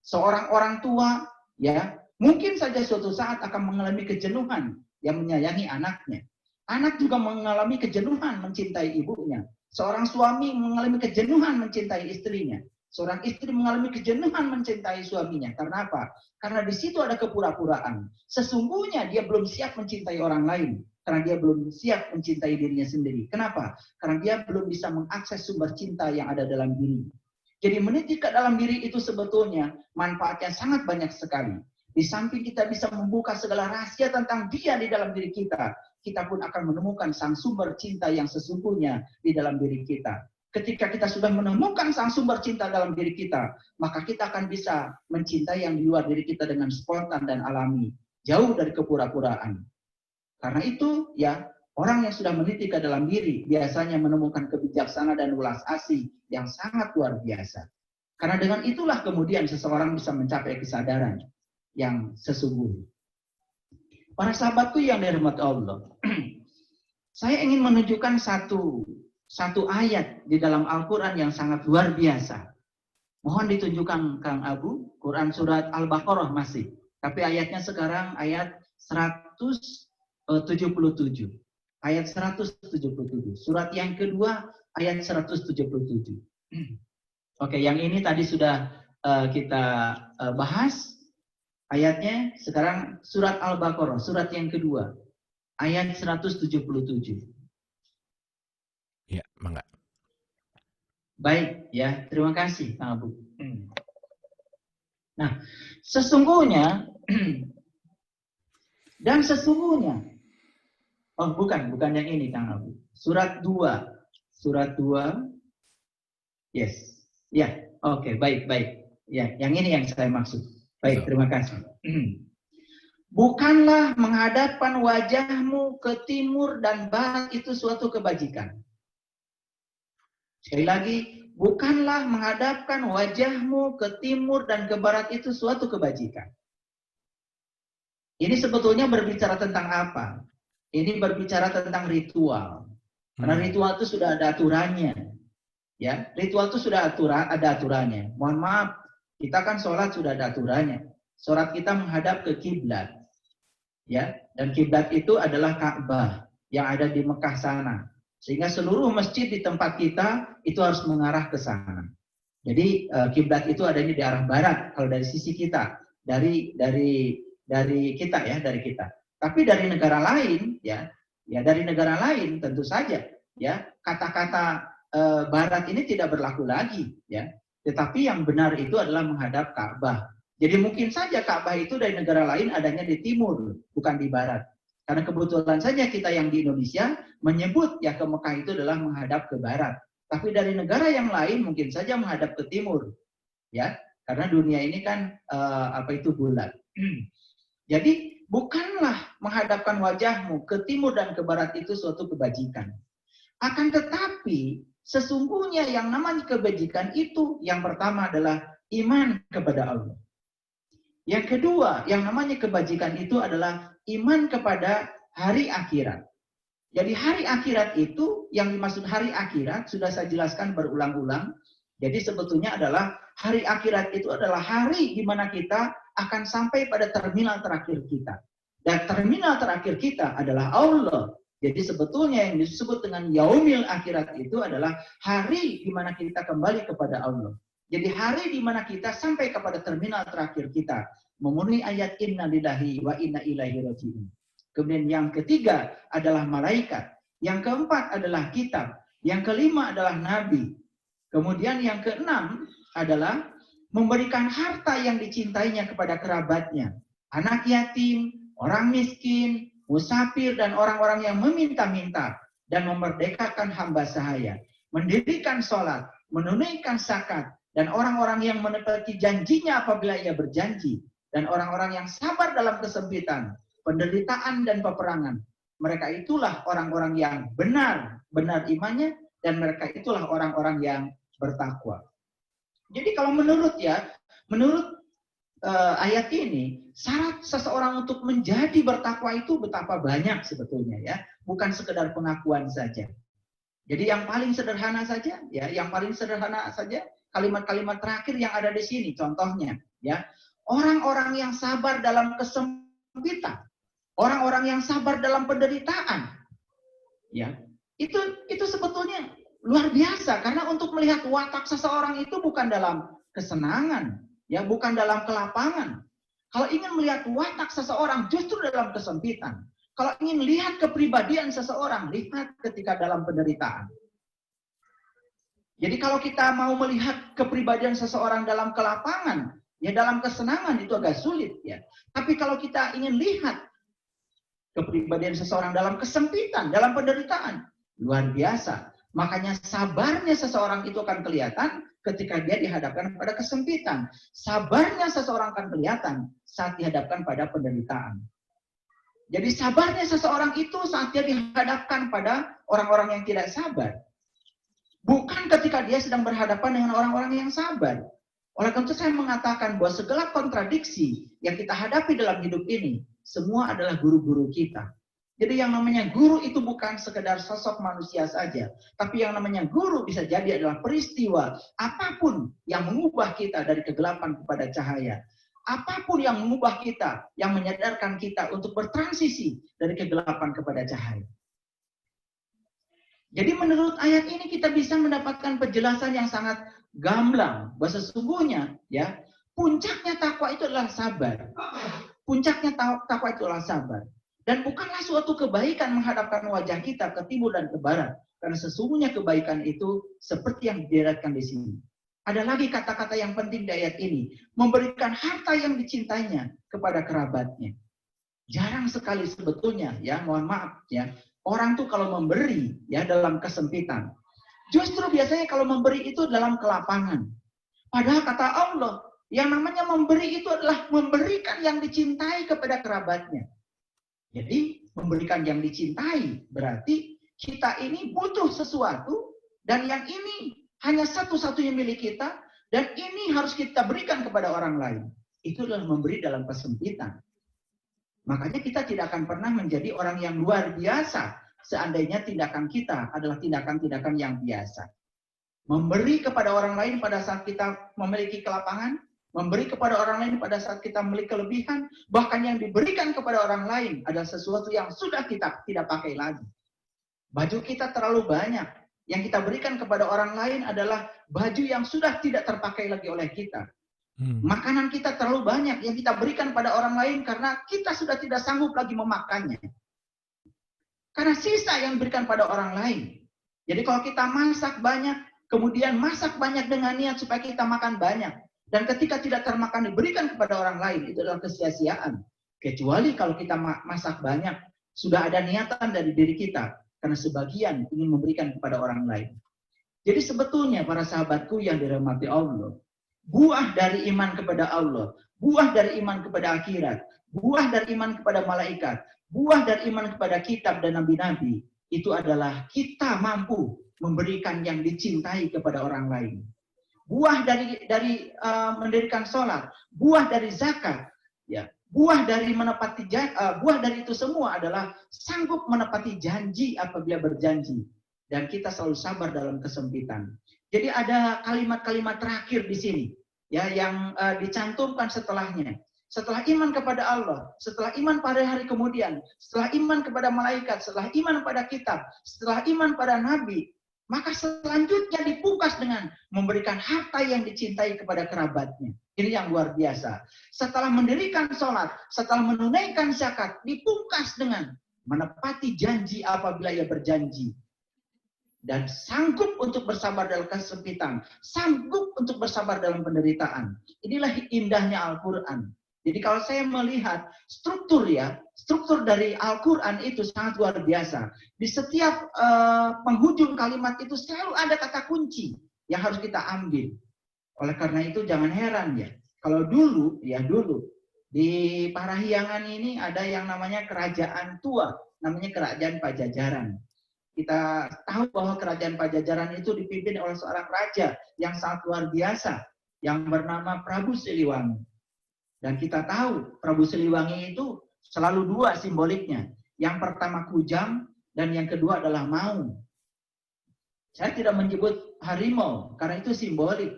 Seorang orang tua ya mungkin saja suatu saat akan mengalami kejenuhan yang menyayangi anaknya. Anak juga mengalami kejenuhan mencintai ibunya. Seorang suami mengalami kejenuhan mencintai istrinya. Seorang istri mengalami kejenuhan mencintai suaminya. Karena apa? Karena di situ ada kepura-puraan. Sesungguhnya dia belum siap mencintai orang lain. Karena dia belum siap mencintai dirinya sendiri. Kenapa? Karena dia belum bisa mengakses sumber cinta yang ada dalam diri. Jadi meniti ke dalam diri itu sebetulnya manfaatnya sangat banyak sekali. Di samping kita bisa membuka segala rahasia tentang dia di dalam diri kita, kita pun akan menemukan sang sumber cinta yang sesungguhnya di dalam diri kita. Ketika kita sudah menemukan sang sumber cinta dalam diri kita, maka kita akan bisa mencintai yang di luar diri kita dengan spontan dan alami, jauh dari kepura-puraan. Karena itu ya orang yang sudah meniti ke dalam diri biasanya menemukan kebijaksanaan dan ulas asih yang sangat luar biasa. Karena dengan itulah kemudian seseorang bisa mencapai kesadaran yang sesungguhnya. Para sahabatku yang dirahmati Allah, saya ingin menunjukkan satu satu ayat di dalam Al-Quran yang sangat luar biasa. Mohon ditunjukkan Kang Abu, Quran surat Al-Baqarah masih. Tapi ayatnya sekarang ayat 177. Ayat 177. Surat yang kedua ayat 177. Oke, yang ini tadi sudah kita bahas. Ayatnya sekarang surat Al-Baqarah, surat yang kedua. Ayat 177.
Ya, mangga.
Baik, ya, terima kasih Kang Abu. Nah, sesungguhnya dan sesungguhnya, oh bukan yang ini Kang Abu. Surat 2. Surat 2. Yes. Ya, oke, baik. Ya, yang ini yang saya maksud. Baik, terima kasih. Bukanlah menghadapkan wajahmu ke timur dan barat itu suatu kebajikan. Sekali lagi, bukanlah menghadapkan wajahmu ke timur dan ke barat itu suatu kebajikan. Ini sebetulnya berbicara tentang apa? Ini berbicara tentang ritual. Karena ritual itu sudah ada aturannya. Ya, ritual itu sudah ada aturannya. Mohon maaf, kita kan sholat sudah ada aturannya. Sholat kita menghadap ke kiblat. Ya, dan kiblat itu adalah Ka'bah yang ada di Mekah sana. Sehingga seluruh masjid di tempat kita itu harus mengarah ke sana. Jadi kiblat itu adanya di arah barat kalau dari sisi kita, dari kita ya, dari kita. Tapi dari negara lain ya dari negara lain tentu saja ya kata-kata barat ini tidak berlaku lagi ya. Tetapi yang benar itu adalah menghadap Ka'bah. Jadi mungkin saja Ka'bah itu dari negara lain adanya di timur, bukan di barat. Karena kebetulan saja kita yang di Indonesia menyebut ya ke Mekah itu adalah menghadap ke barat. Tapi dari negara yang lain mungkin saja menghadap ke timur. Ya, karena dunia ini kan bulat. Jadi bukanlah menghadapkan wajahmu ke timur dan ke barat itu suatu kebajikan. Akan tetapi sesungguhnya yang namanya kebajikan itu yang pertama adalah iman kepada Allah. Yang kedua, yang namanya kebajikan itu adalah iman kepada hari akhirat. Jadi hari akhirat itu, yang dimaksud hari akhirat, sudah saya jelaskan berulang-ulang. Jadi sebetulnya adalah hari akhirat itu adalah hari di mana kita akan sampai pada terminal terakhir kita. Dan terminal terakhir kita adalah Allah. Jadi sebetulnya yang disebut dengan yaumil akhirat itu adalah hari di mana kita kembali kepada Allah. Jadi hari di mana kita sampai kepada terminal terakhir kita. Memenuhi ayat inna lillahi wa inna ilaihi raji'un. Kemudian yang ketiga adalah malaikat. Yang keempat adalah kitab. Yang kelima adalah nabi. Kemudian yang keenam adalah memberikan harta yang dicintainya kepada kerabatnya. Anak yatim, orang miskin, musafir, dan orang-orang yang meminta-minta. Dan memerdekakan hamba sahaya. Mendirikan sholat, menunaikan zakat, dan orang-orang yang menepati janjinya apabila ia berjanji. Dan orang-orang yang sabar dalam kesempitan, penderitaan dan peperangan. Mereka itulah orang-orang yang benar imannya, dan mereka itulah orang-orang yang bertakwa. Jadi kalau menurut ayat ini, syarat seseorang untuk menjadi bertakwa itu betapa banyak sebetulnya ya, bukan sekedar pengakuan saja. Jadi yang paling sederhana saja kalimat-kalimat terakhir yang ada di sini contohnya ya. Orang-orang yang sabar dalam kesempitan, orang-orang yang sabar dalam penderitaan, ya itu sebetulnya luar biasa karena untuk melihat watak seseorang itu bukan dalam kesenangan, ya bukan dalam kelapangan. Kalau ingin melihat watak seseorang justru dalam kesempitan. Kalau ingin lihat kepribadian seseorang, lihat ketika dalam penderitaan. Jadi kalau kita mau melihat kepribadian seseorang dalam kelapangan, ya dalam kesenangan itu agak sulit ya. Tapi kalau kita ingin lihat kepribadian seseorang dalam kesempitan, dalam penderitaan, luar biasa. Makanya sabarnya seseorang itu akan kelihatan ketika dia dihadapkan pada kesempitan. Sabarnya seseorang akan kelihatan saat dihadapkan pada penderitaan. Jadi sabarnya seseorang itu saat dia dihadapkan pada orang-orang yang tidak sabar. Bukan ketika dia sedang berhadapan dengan orang-orang yang sabar. Oleh karena itu saya mengatakan bahwa segala kontradiksi yang kita hadapi dalam hidup ini, semua adalah guru-guru kita. Jadi yang namanya guru itu bukan sekedar sosok manusia saja, tapi yang namanya guru bisa jadi adalah peristiwa apapun yang mengubah kita dari kegelapan kepada cahaya. Apapun yang mengubah kita, yang menyadarkan kita untuk bertransisi dari kegelapan kepada cahaya. Jadi menurut ayat ini kita bisa mendapatkan penjelasan yang sangat gamblang bahwa sesungguhnya ya, puncaknya takwa itu adalah sabar. Puncaknya takwa itu adalah sabar. Dan bukanlah suatu kebaikan menghadapkan wajah kita ke timur dan ke barat. Karena sesungguhnya kebaikan itu seperti yang dideratkan di sini. Ada lagi kata-kata yang penting di ayat ini. Memberikan harta yang dicintainya kepada kerabatnya. Jarang sekali sebetulnya, ya mohon maaf ya. Orang tuh kalau memberi ya dalam kesempitan. Justru biasanya kalau memberi itu dalam kelapangan. Padahal kata Allah, yang namanya memberi itu adalah memberikan yang dicintai kepada kerabatnya. Jadi memberikan yang dicintai berarti kita ini butuh sesuatu dan yang ini hanya satu-satunya milik kita dan ini harus kita berikan kepada orang lain. Itu adalah memberi dalam kesempitan. Makanya kita tidak akan pernah menjadi orang yang luar biasa seandainya tindakan kita adalah tindakan-tindakan yang biasa. Memberi kepada orang lain pada saat kita memiliki kelapangan, memberi kepada orang lain pada saat kita memiliki kelebihan, bahkan yang diberikan kepada orang lain adalah sesuatu yang sudah kita tidak pakai lagi. Baju kita terlalu banyak, yang kita berikan kepada orang lain adalah baju yang sudah tidak terpakai lagi oleh kita. Makanan kita terlalu banyak, yang kita berikan pada orang lain karena kita sudah tidak sanggup lagi memakannya. Karena sisa yang diberikan pada orang lain. Jadi kalau kita masak banyak, kemudian masak banyak dengan niat supaya kita makan banyak. Dan ketika tidak termakan diberikan kepada orang lain, itu adalah kesia-siaan. Kecuali kalau kita masak banyak, sudah ada niatan dari diri kita. Karena sebagian ingin memberikan kepada orang lain. Jadi sebetulnya para sahabatku yang dirahmati Allah, buah dari iman kepada Allah, buah dari iman kepada akhirat, buah dari iman kepada malaikat, buah dari iman kepada kitab dan nabi-nabi, itu adalah kita mampu memberikan yang dicintai kepada orang lain. Buah dari mendirikan sholat, buah dari zakat, ya, buah dari menepati buah dari itu semua adalah sanggup menepati janji apabila berjanji, dan kita selalu sabar dalam kesempitan. Jadi ada kalimat-kalimat terakhir di sini, ya, yang dicantumkan setelahnya. Setelah iman kepada Allah, setelah iman pada hari kemudian, setelah iman kepada malaikat, setelah iman pada kitab, setelah iman pada nabi. Maka selanjutnya dipungkas dengan memberikan harta yang dicintai kepada kerabatnya. Ini yang luar biasa. Setelah mendirikan sholat, setelah menunaikan zakat, dipungkas dengan menepati janji apabila ia berjanji. Dan sanggup untuk bersabar dalam kesempitan. Sanggup untuk bersabar dalam penderitaan. Inilah indahnya Al-Quran. Jadi kalau saya melihat struktur dari Al-Quran itu sangat luar biasa. Di setiap penghujung kalimat itu selalu ada kata kunci yang harus kita ambil. Oleh karena itu jangan heran ya. Kalau dulu di Parahyangan ini ada yang namanya kerajaan tua, namanya kerajaan Pajajaran. Kita tahu bahwa kerajaan Pajajaran itu dipimpin oleh seorang raja yang sangat luar biasa yang bernama Prabu Siliwangi. Dan kita tahu Prabu Siliwangi itu selalu dua simboliknya. Yang pertama kujang dan yang kedua adalah maung. Saya tidak menyebut harimau karena itu simbolik.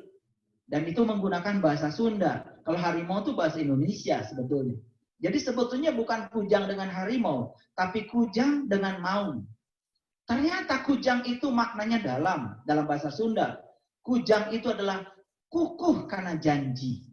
Dan itu menggunakan bahasa Sunda. Kalau harimau itu bahasa Indonesia sebetulnya. Jadi sebetulnya bukan kujang dengan harimau, tapi kujang dengan maung. Ternyata kujang itu maknanya dalam bahasa Sunda. Kujang itu adalah kukuh karena janji.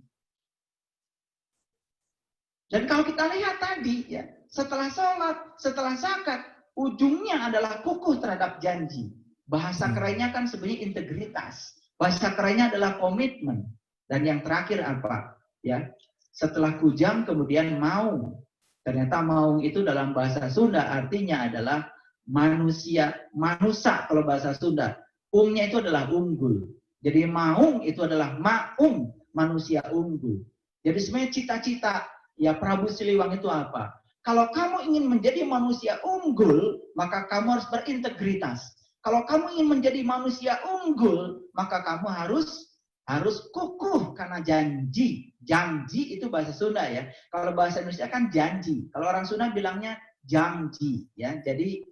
Dan kalau kita lihat tadi, ya, setelah sholat, setelah zakat, ujungnya adalah kukuh terhadap janji. Bahasa kerennya kan sebenarnya integritas. Bahasa kerennya adalah komitmen. Dan yang terakhir apa? Ya, setelah kujang kemudian maung. Ternyata maung itu dalam bahasa Sunda artinya adalah manusia, manusa kalau bahasa Sunda. Ungnya itu adalah unggul. Jadi maung itu adalah maung, manusia unggul. Jadi sebenarnya cita-cita ya Prabu Siliwangi itu apa? Kalau kamu ingin menjadi manusia unggul, maka kamu harus berintegritas. Kalau kamu ingin menjadi manusia unggul, maka kamu harus kukuh karena janji. Janji itu bahasa Sunda ya. Kalau bahasa Indonesia kan janji. Kalau orang Sunda bilangnya janji, ya. Jadi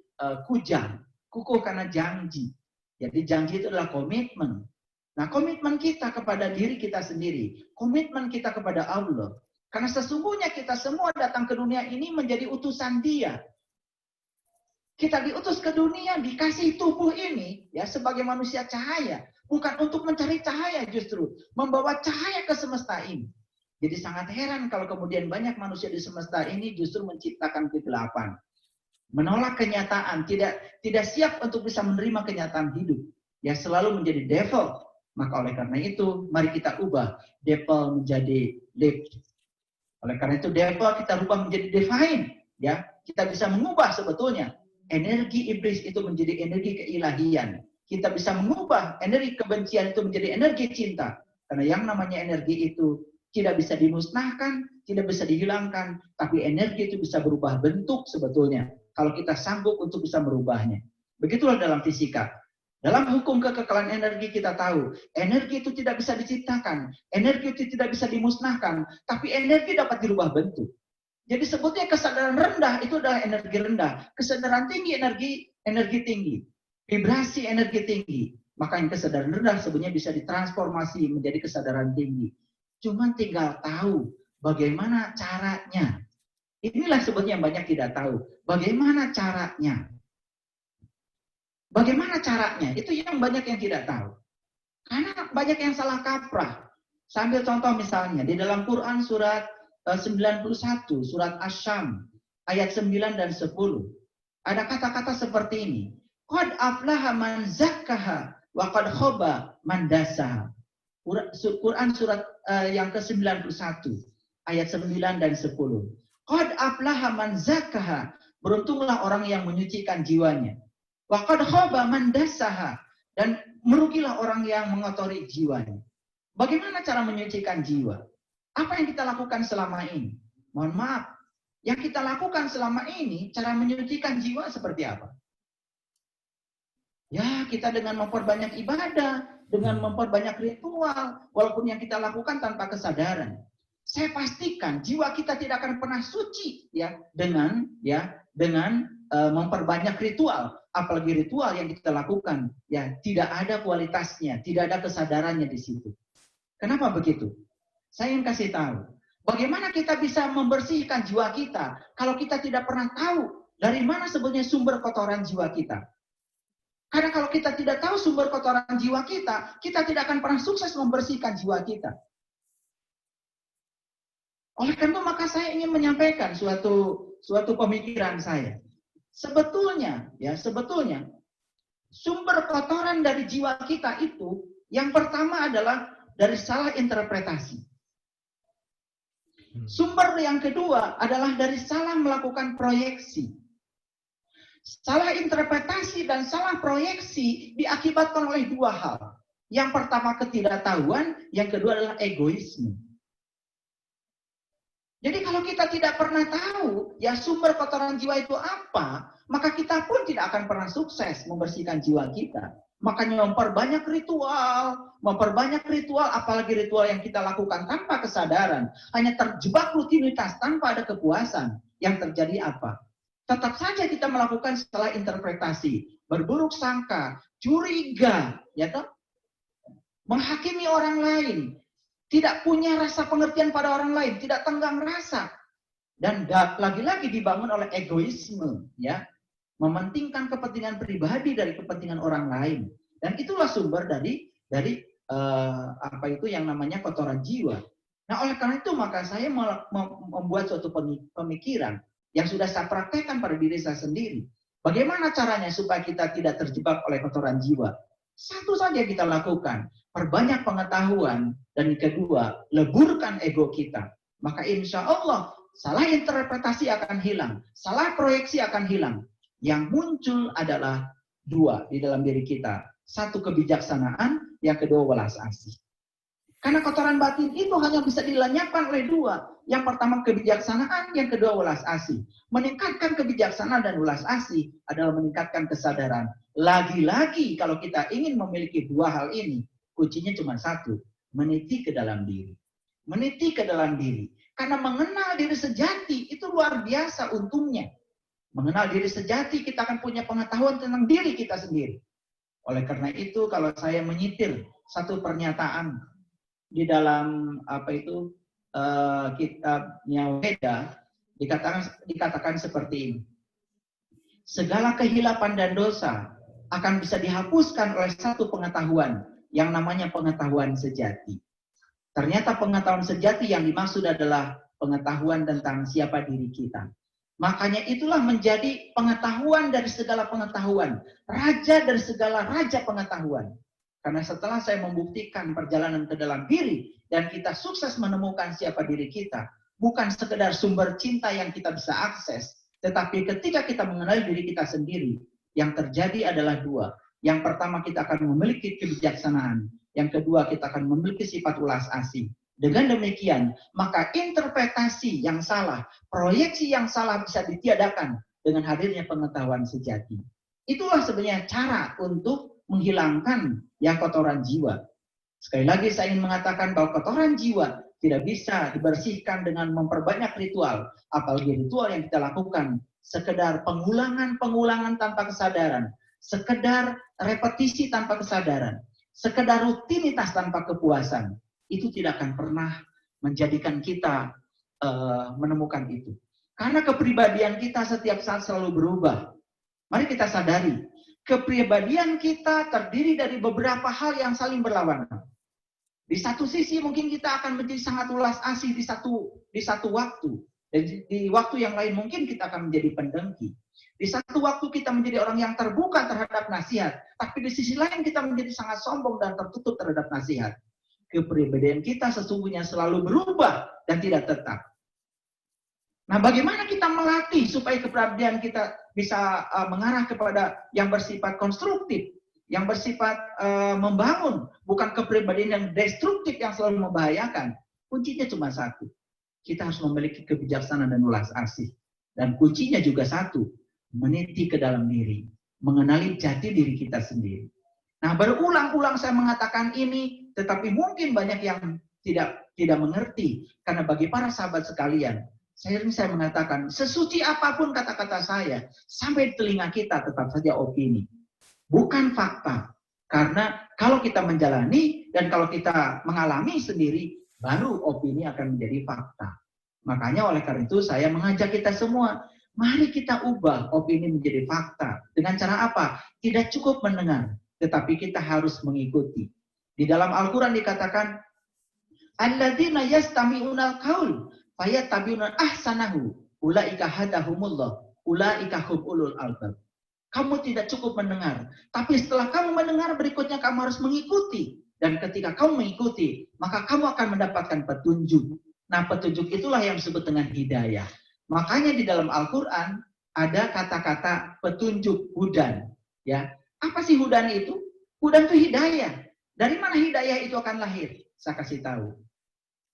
kujang, kukuh karena janji. Jadi janji itu adalah komitmen. Nah, komitmen kita kepada diri kita sendiri, komitmen kita kepada Allah. Karena sesungguhnya kita semua datang ke dunia ini menjadi utusan Dia. Kita diutus ke dunia, dikasih tubuh ini ya sebagai manusia cahaya, bukan untuk mencari cahaya, justru membawa cahaya ke semesta ini. Jadi sangat heran kalau kemudian banyak manusia di semesta ini justru menciptakan kegelapan, menolak kenyataan, tidak siap untuk bisa menerima kenyataan hidup, ya selalu menjadi devil. Maka oleh karena itu, mari kita ubah devil menjadi light. Oleh karena itu, devil kita rubah menjadi divine, ya. Kita bisa mengubah sebetulnya energi iblis itu menjadi energi keilahian. Kita bisa mengubah energi kebencian itu menjadi energi cinta. Karena yang namanya energi itu tidak bisa dimusnahkan, tidak bisa dihilangkan, tapi energi itu bisa berubah bentuk sebetulnya. Kalau kita sanggup untuk bisa merubahnya. Begitulah dalam fisika. Dalam hukum kekekalan energi kita tahu, energi itu tidak bisa diciptakan, energi itu tidak bisa dimusnahkan, tapi energi dapat dirubah bentuk. Jadi sebutnya kesadaran rendah itu adalah energi rendah, kesadaran tinggi energi tinggi, vibrasi energi tinggi. Maka yang kesadaran rendah sebenarnya bisa ditransformasi menjadi kesadaran tinggi. Cuman tinggal tahu bagaimana caranya. Inilah sebetulnya yang banyak tidak tahu. Bagaimana caranya? Bagaimana caranya? Itu yang banyak yang tidak tahu. Karena banyak yang salah kaprah. Sambil contoh misalnya di dalam Quran surat 91, surat Asy-Syams ayat 9 dan 10. Ada kata-kata seperti ini. Qad aflaha man zakkaha wa qad khaba man dassaha. Quran surat yang ke-91 ayat 9 dan 10. Qad aflaha man zakkaha. Beruntunglah orang yang menyucikan jiwanya. Wa qad khaba man dassaha. Dan merugilah orang yang mengotori jiwanya. Bagaimana cara menyucikan jiwa? Apa yang kita lakukan selama ini? Mohon maaf, yang kita lakukan selama ini, cara menyucikan jiwa seperti apa? Ya, kita dengan memperbanyak ibadah, dengan memperbanyak ritual, walaupun yang kita lakukan tanpa kesadaran. Saya pastikan jiwa kita tidak akan pernah suci ya dengan memperbanyak ritual, apalagi ritual yang kita lakukan ya tidak ada kualitasnya, tidak ada kesadarannya di situ. Kenapa begitu? Saya ingin kasih tahu, bagaimana kita bisa membersihkan jiwa kita kalau kita tidak pernah tahu dari mana sebenarnya sumber kotoran jiwa kita. Karena kalau kita tidak tahu sumber kotoran jiwa kita tidak akan pernah sukses membersihkan jiwa kita. Oleh karena itu maka saya ingin menyampaikan suatu pemikiran saya. Sebetulnya sumber kotoran dari jiwa kita itu yang pertama adalah dari salah interpretasi. Sumber yang kedua adalah dari salah melakukan proyeksi. Salah interpretasi dan salah proyeksi diakibatkan oleh dua hal. Yang pertama ketidaktahuan, yang kedua adalah egoisme. Jadi kalau kita tidak pernah tahu ya sumber kotoran jiwa itu apa, maka kita pun tidak akan pernah sukses membersihkan jiwa kita. Makanya memperbanyak ritual, apalagi ritual yang kita lakukan tanpa kesadaran, hanya terjebak rutinitas tanpa ada kepuasan. Yang terjadi apa? Tetap saja kita melakukan salah interpretasi, berburuk sangka, curiga, ya toh? Menghakimi orang lain, tidak punya rasa pengertian pada orang lain, tidak tenggang rasa, dan lagi-lagi dibangun oleh egoisme, ya. Mementingkan kepentingan pribadi dari kepentingan orang lain, dan itulah sumber dari apa itu yang namanya kotoran jiwa. Nah, oleh karena itu maka saya membuat suatu pemikiran yang sudah saya praktekkan pada diri saya sendiri. Bagaimana caranya supaya kita tidak terjebak oleh kotoran jiwa? Satu saja kita lakukan, perbanyak pengetahuan, dan kedua, leburkan ego kita. Maka insya Allah salah interpretasi akan hilang, salah proyeksi akan hilang. Yang muncul adalah dua di dalam diri kita. Satu kebijaksanaan, yang kedua welas asih. Karena kotoran batin itu hanya bisa dilenyapkan oleh dua. Yang pertama kebijaksanaan, yang kedua welas asih. Meningkatkan kebijaksanaan dan welas asih adalah meningkatkan kesadaran. Lagi-lagi kalau kita ingin memiliki dua hal ini, kuncinya cuma satu, meniti ke dalam diri. Meniti ke dalam diri. Karena mengenal diri sejati itu luar biasa untungnya. Mengenal diri sejati, kita akan punya pengetahuan tentang diri kita sendiri. Oleh karena itu, kalau saya menyitir satu pernyataan di dalam kitabnya Weda, dikatakan seperti ini. Segala kehilapan dan dosa akan bisa dihapuskan oleh satu pengetahuan yang namanya pengetahuan sejati. Ternyata pengetahuan sejati yang dimaksud adalah pengetahuan tentang siapa diri kita. Makanya itulah menjadi pengetahuan dari segala pengetahuan, raja dari segala raja pengetahuan. Karena setelah saya membuktikan perjalanan ke dalam diri dan kita sukses menemukan siapa diri kita, bukan sekedar sumber cinta yang kita bisa akses, tetapi ketika kita mengenali diri kita sendiri, yang terjadi adalah dua. Yang pertama, kita akan memiliki kebijaksanaan. Yang kedua, kita akan memiliki sifat ulas asih. Dengan demikian, maka interpretasi yang salah, proyeksi yang salah bisa ditiadakan dengan hadirnya pengetahuan sejati. Itulah sebenarnya cara untuk menghilangkan yang kotoran jiwa. Sekali lagi saya ingin mengatakan bahwa kotoran jiwa tidak bisa dibersihkan dengan memperbanyak ritual, apalagi ritual yang kita lakukan sekedar pengulangan tanpa kesadaran, sekedar repetisi tanpa kesadaran, sekedar rutinitas tanpa kepuasan. Itu tidak akan pernah menjadikan kita menemukan itu. Karena kepribadian kita setiap saat selalu berubah. Mari kita sadari, kepribadian kita terdiri dari beberapa hal yang saling berlawanan. Di satu sisi mungkin kita akan menjadi sangat ulas asih di satu waktu. Dan di waktu yang lain mungkin kita akan menjadi pendengki. Di satu waktu kita menjadi orang yang terbuka terhadap nasihat. Tapi di sisi lain kita menjadi sangat sombong dan tertutup terhadap nasihat. Kepribadian kita sesungguhnya selalu berubah dan tidak tetap. Nah, bagaimana kita melatih supaya kepribadian kita bisa mengarah kepada yang bersifat konstruktif, yang bersifat membangun, bukan kepribadian yang destruktif yang selalu membahayakan? Kuncinya cuma satu. Kita harus memiliki kebijaksanaan dan ulas asih. Dan kuncinya juga satu, meniti ke dalam diri, mengenali jati diri kita sendiri. Nah, berulang-ulang saya mengatakan ini, tetapi mungkin banyak yang tidak mengerti. Karena bagi para sahabat sekalian, saya mengatakan, sesuci apapun kata-kata saya, sampai di telinga kita tetap saja opini. Bukan fakta. Karena kalau kita menjalani dan kalau kita mengalami sendiri, baru opini akan menjadi fakta. Makanya oleh karena itu saya mengajak kita semua, mari kita ubah opini menjadi fakta. Dengan cara apa? Tidak cukup mendengar, tetapi kita harus mengikuti. Di dalam Al-Quran dikatakan, alladzina yastami'unal qaul fayattabi'una ahsanahu ulaika hadahumullah ulaika hum ulul albab. Kamu tidak cukup mendengar, tapi setelah kamu mendengar berikutnya kamu harus mengikuti. Dan ketika kamu mengikuti, maka kamu akan mendapatkan petunjuk. Nah, petunjuk itulah yang disebut dengan hidayah. Makanya di dalam Al-Quran ada kata-kata petunjuk, hudan. Ya, apa sih hudan itu? Hudan itu hidayah. Dari mana hidayah itu akan lahir? Saya kasih tahu.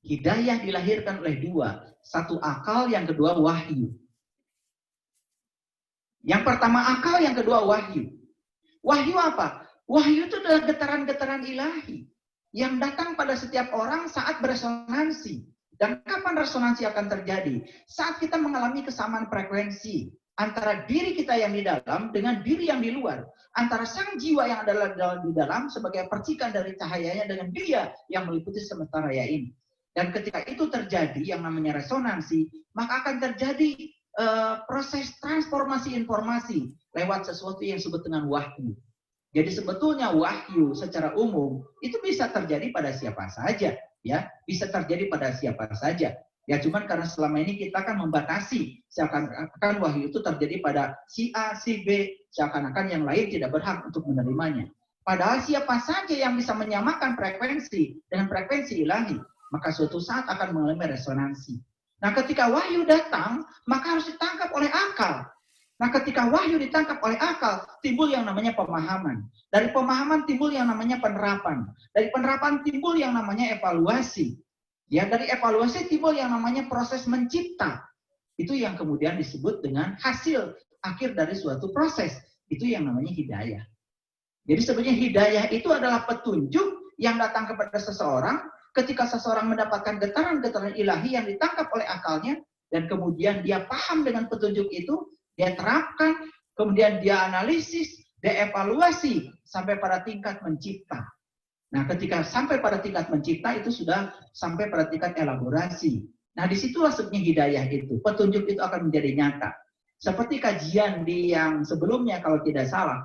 Hidayah dilahirkan oleh dua. Satu akal, yang kedua wahyu. Yang pertama akal, yang kedua wahyu. Wahyu apa? Wahyu itu adalah getaran-getaran ilahi yang datang pada setiap orang saat beresonansi. Dan kapan resonansi akan terjadi? Saat kita mengalami kesamaan frekuensi antara diri kita yang di dalam dengan diri yang di luar. Antara sang jiwa yang ada di dalam sebagai percikan dari cahayanya dengan dia yang meliputi semesta raya ini. Dan ketika itu terjadi yang namanya resonansi, maka akan terjadi proses transformasi informasi lewat sesuatu yang disebut dengan wahyu. Jadi sebetulnya wahyu secara umum itu bisa terjadi pada siapa saja, ya, bisa terjadi pada siapa saja. Ya, cuman karena selama ini kita kan membatasi, seakan-akan wahyu itu terjadi pada si A, si B, seakan-akan yang lain tidak berhak untuk menerimanya. Padahal siapa saja yang bisa menyamakan frekuensi dengan frekuensi ilahi, maka suatu saat akan mengalami resonansi. Nah, ketika wahyu datang, maka harus ditangkap oleh akal. Nah, ketika wahyu ditangkap oleh akal, timbul yang namanya pemahaman. Dari pemahaman timbul yang namanya penerapan. Dari penerapan timbul yang namanya evaluasi. Ya, dari evaluasi timbul yang namanya proses mencipta. Itu yang kemudian disebut dengan hasil akhir dari suatu proses. Itu yang namanya hidayah. Jadi sebenarnya hidayah itu adalah petunjuk yang datang kepada seseorang ketika seseorang mendapatkan getaran-getaran ilahi yang ditangkap oleh akalnya, dan kemudian dia paham dengan petunjuk itu, Dia terapkan, kemudian dia analisis, dia evaluasi sampai pada tingkat mencipta. Nah, ketika sampai pada tingkat mencipta itu sudah sampai pada tingkat elaborasi. Nah, disitulah sebenarnya hidayah itu. Petunjuk itu akan menjadi nyata. Seperti kajian di yang sebelumnya kalau tidak salah,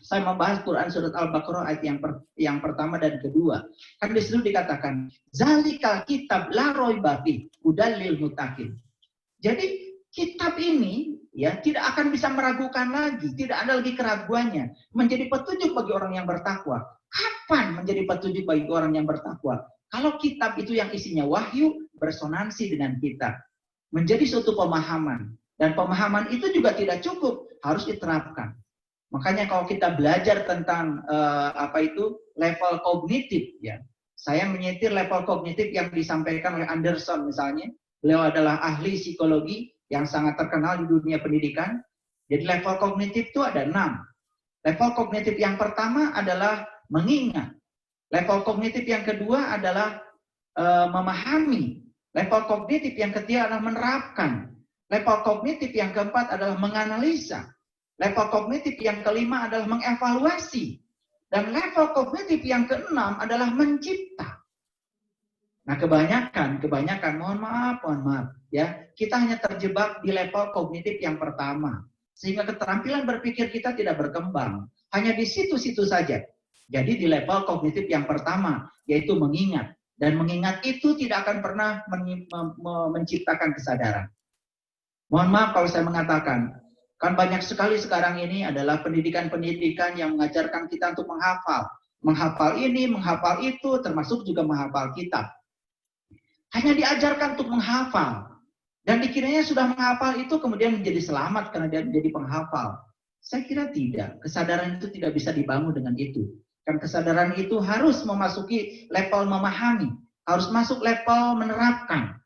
saya membahas Quran surat Al-Baqarah ayat yang pertama dan kedua. Kan di situ dikatakan, zalikal kitab la raiba fi hudal lil muttaqin. Jadi kitab ini ya tidak akan bisa meragukan lagi, tidak ada lagi keraguannya, menjadi petunjuk bagi orang yang bertakwa. Kapan menjadi petunjuk bagi orang yang bertakwa? Kalau kitab itu yang isinya wahyu bersonansi dengan kita, menjadi suatu pemahaman, dan pemahaman itu juga tidak cukup, harus diterapkan. Makanya kalau kita belajar tentang level kognitif ya, saya menyetir level kognitif yang disampaikan oleh Anderson misalnya. Beliau adalah ahli psikologi yang sangat terkenal di dunia pendidikan. Jadi level kognitif itu ada 6. Level kognitif yang pertama adalah mengingat. Level kognitif yang kedua adalah memahami. Level kognitif yang ketiga adalah menerapkan. Level kognitif yang keempat adalah menganalisa. Level kognitif yang kelima adalah mengevaluasi. Dan level kognitif yang keenam adalah mencipta. Nah, kebanyakan, mohon maaf, ya, kita hanya terjebak di level kognitif yang pertama. Sehingga keterampilan berpikir kita tidak berkembang. Hanya di situ-situ saja. Jadi di level kognitif yang pertama, yaitu mengingat. Dan mengingat itu tidak akan pernah menciptakan kesadaran. Mohon maaf kalau saya mengatakan, kan banyak sekali sekarang ini adalah pendidikan-pendidikan yang mengajarkan kita untuk menghafal. Menghafal ini, menghafal itu, termasuk juga menghafal kitab. Hanya diajarkan untuk menghafal. Dan dikiranya sudah menghafal itu kemudian menjadi selamat karena dia menjadi penghafal. Saya kira tidak. Kesadaran itu tidak bisa dibangun dengan itu. Dan kesadaran itu harus memasuki level memahami. Harus masuk level menerapkan.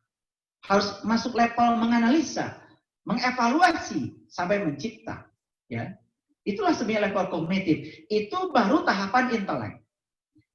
Harus masuk level menganalisa. Mengevaluasi sampai mencipta, ya. Itulah sebenarnya level kognitif. Itu baru tahapan intelek.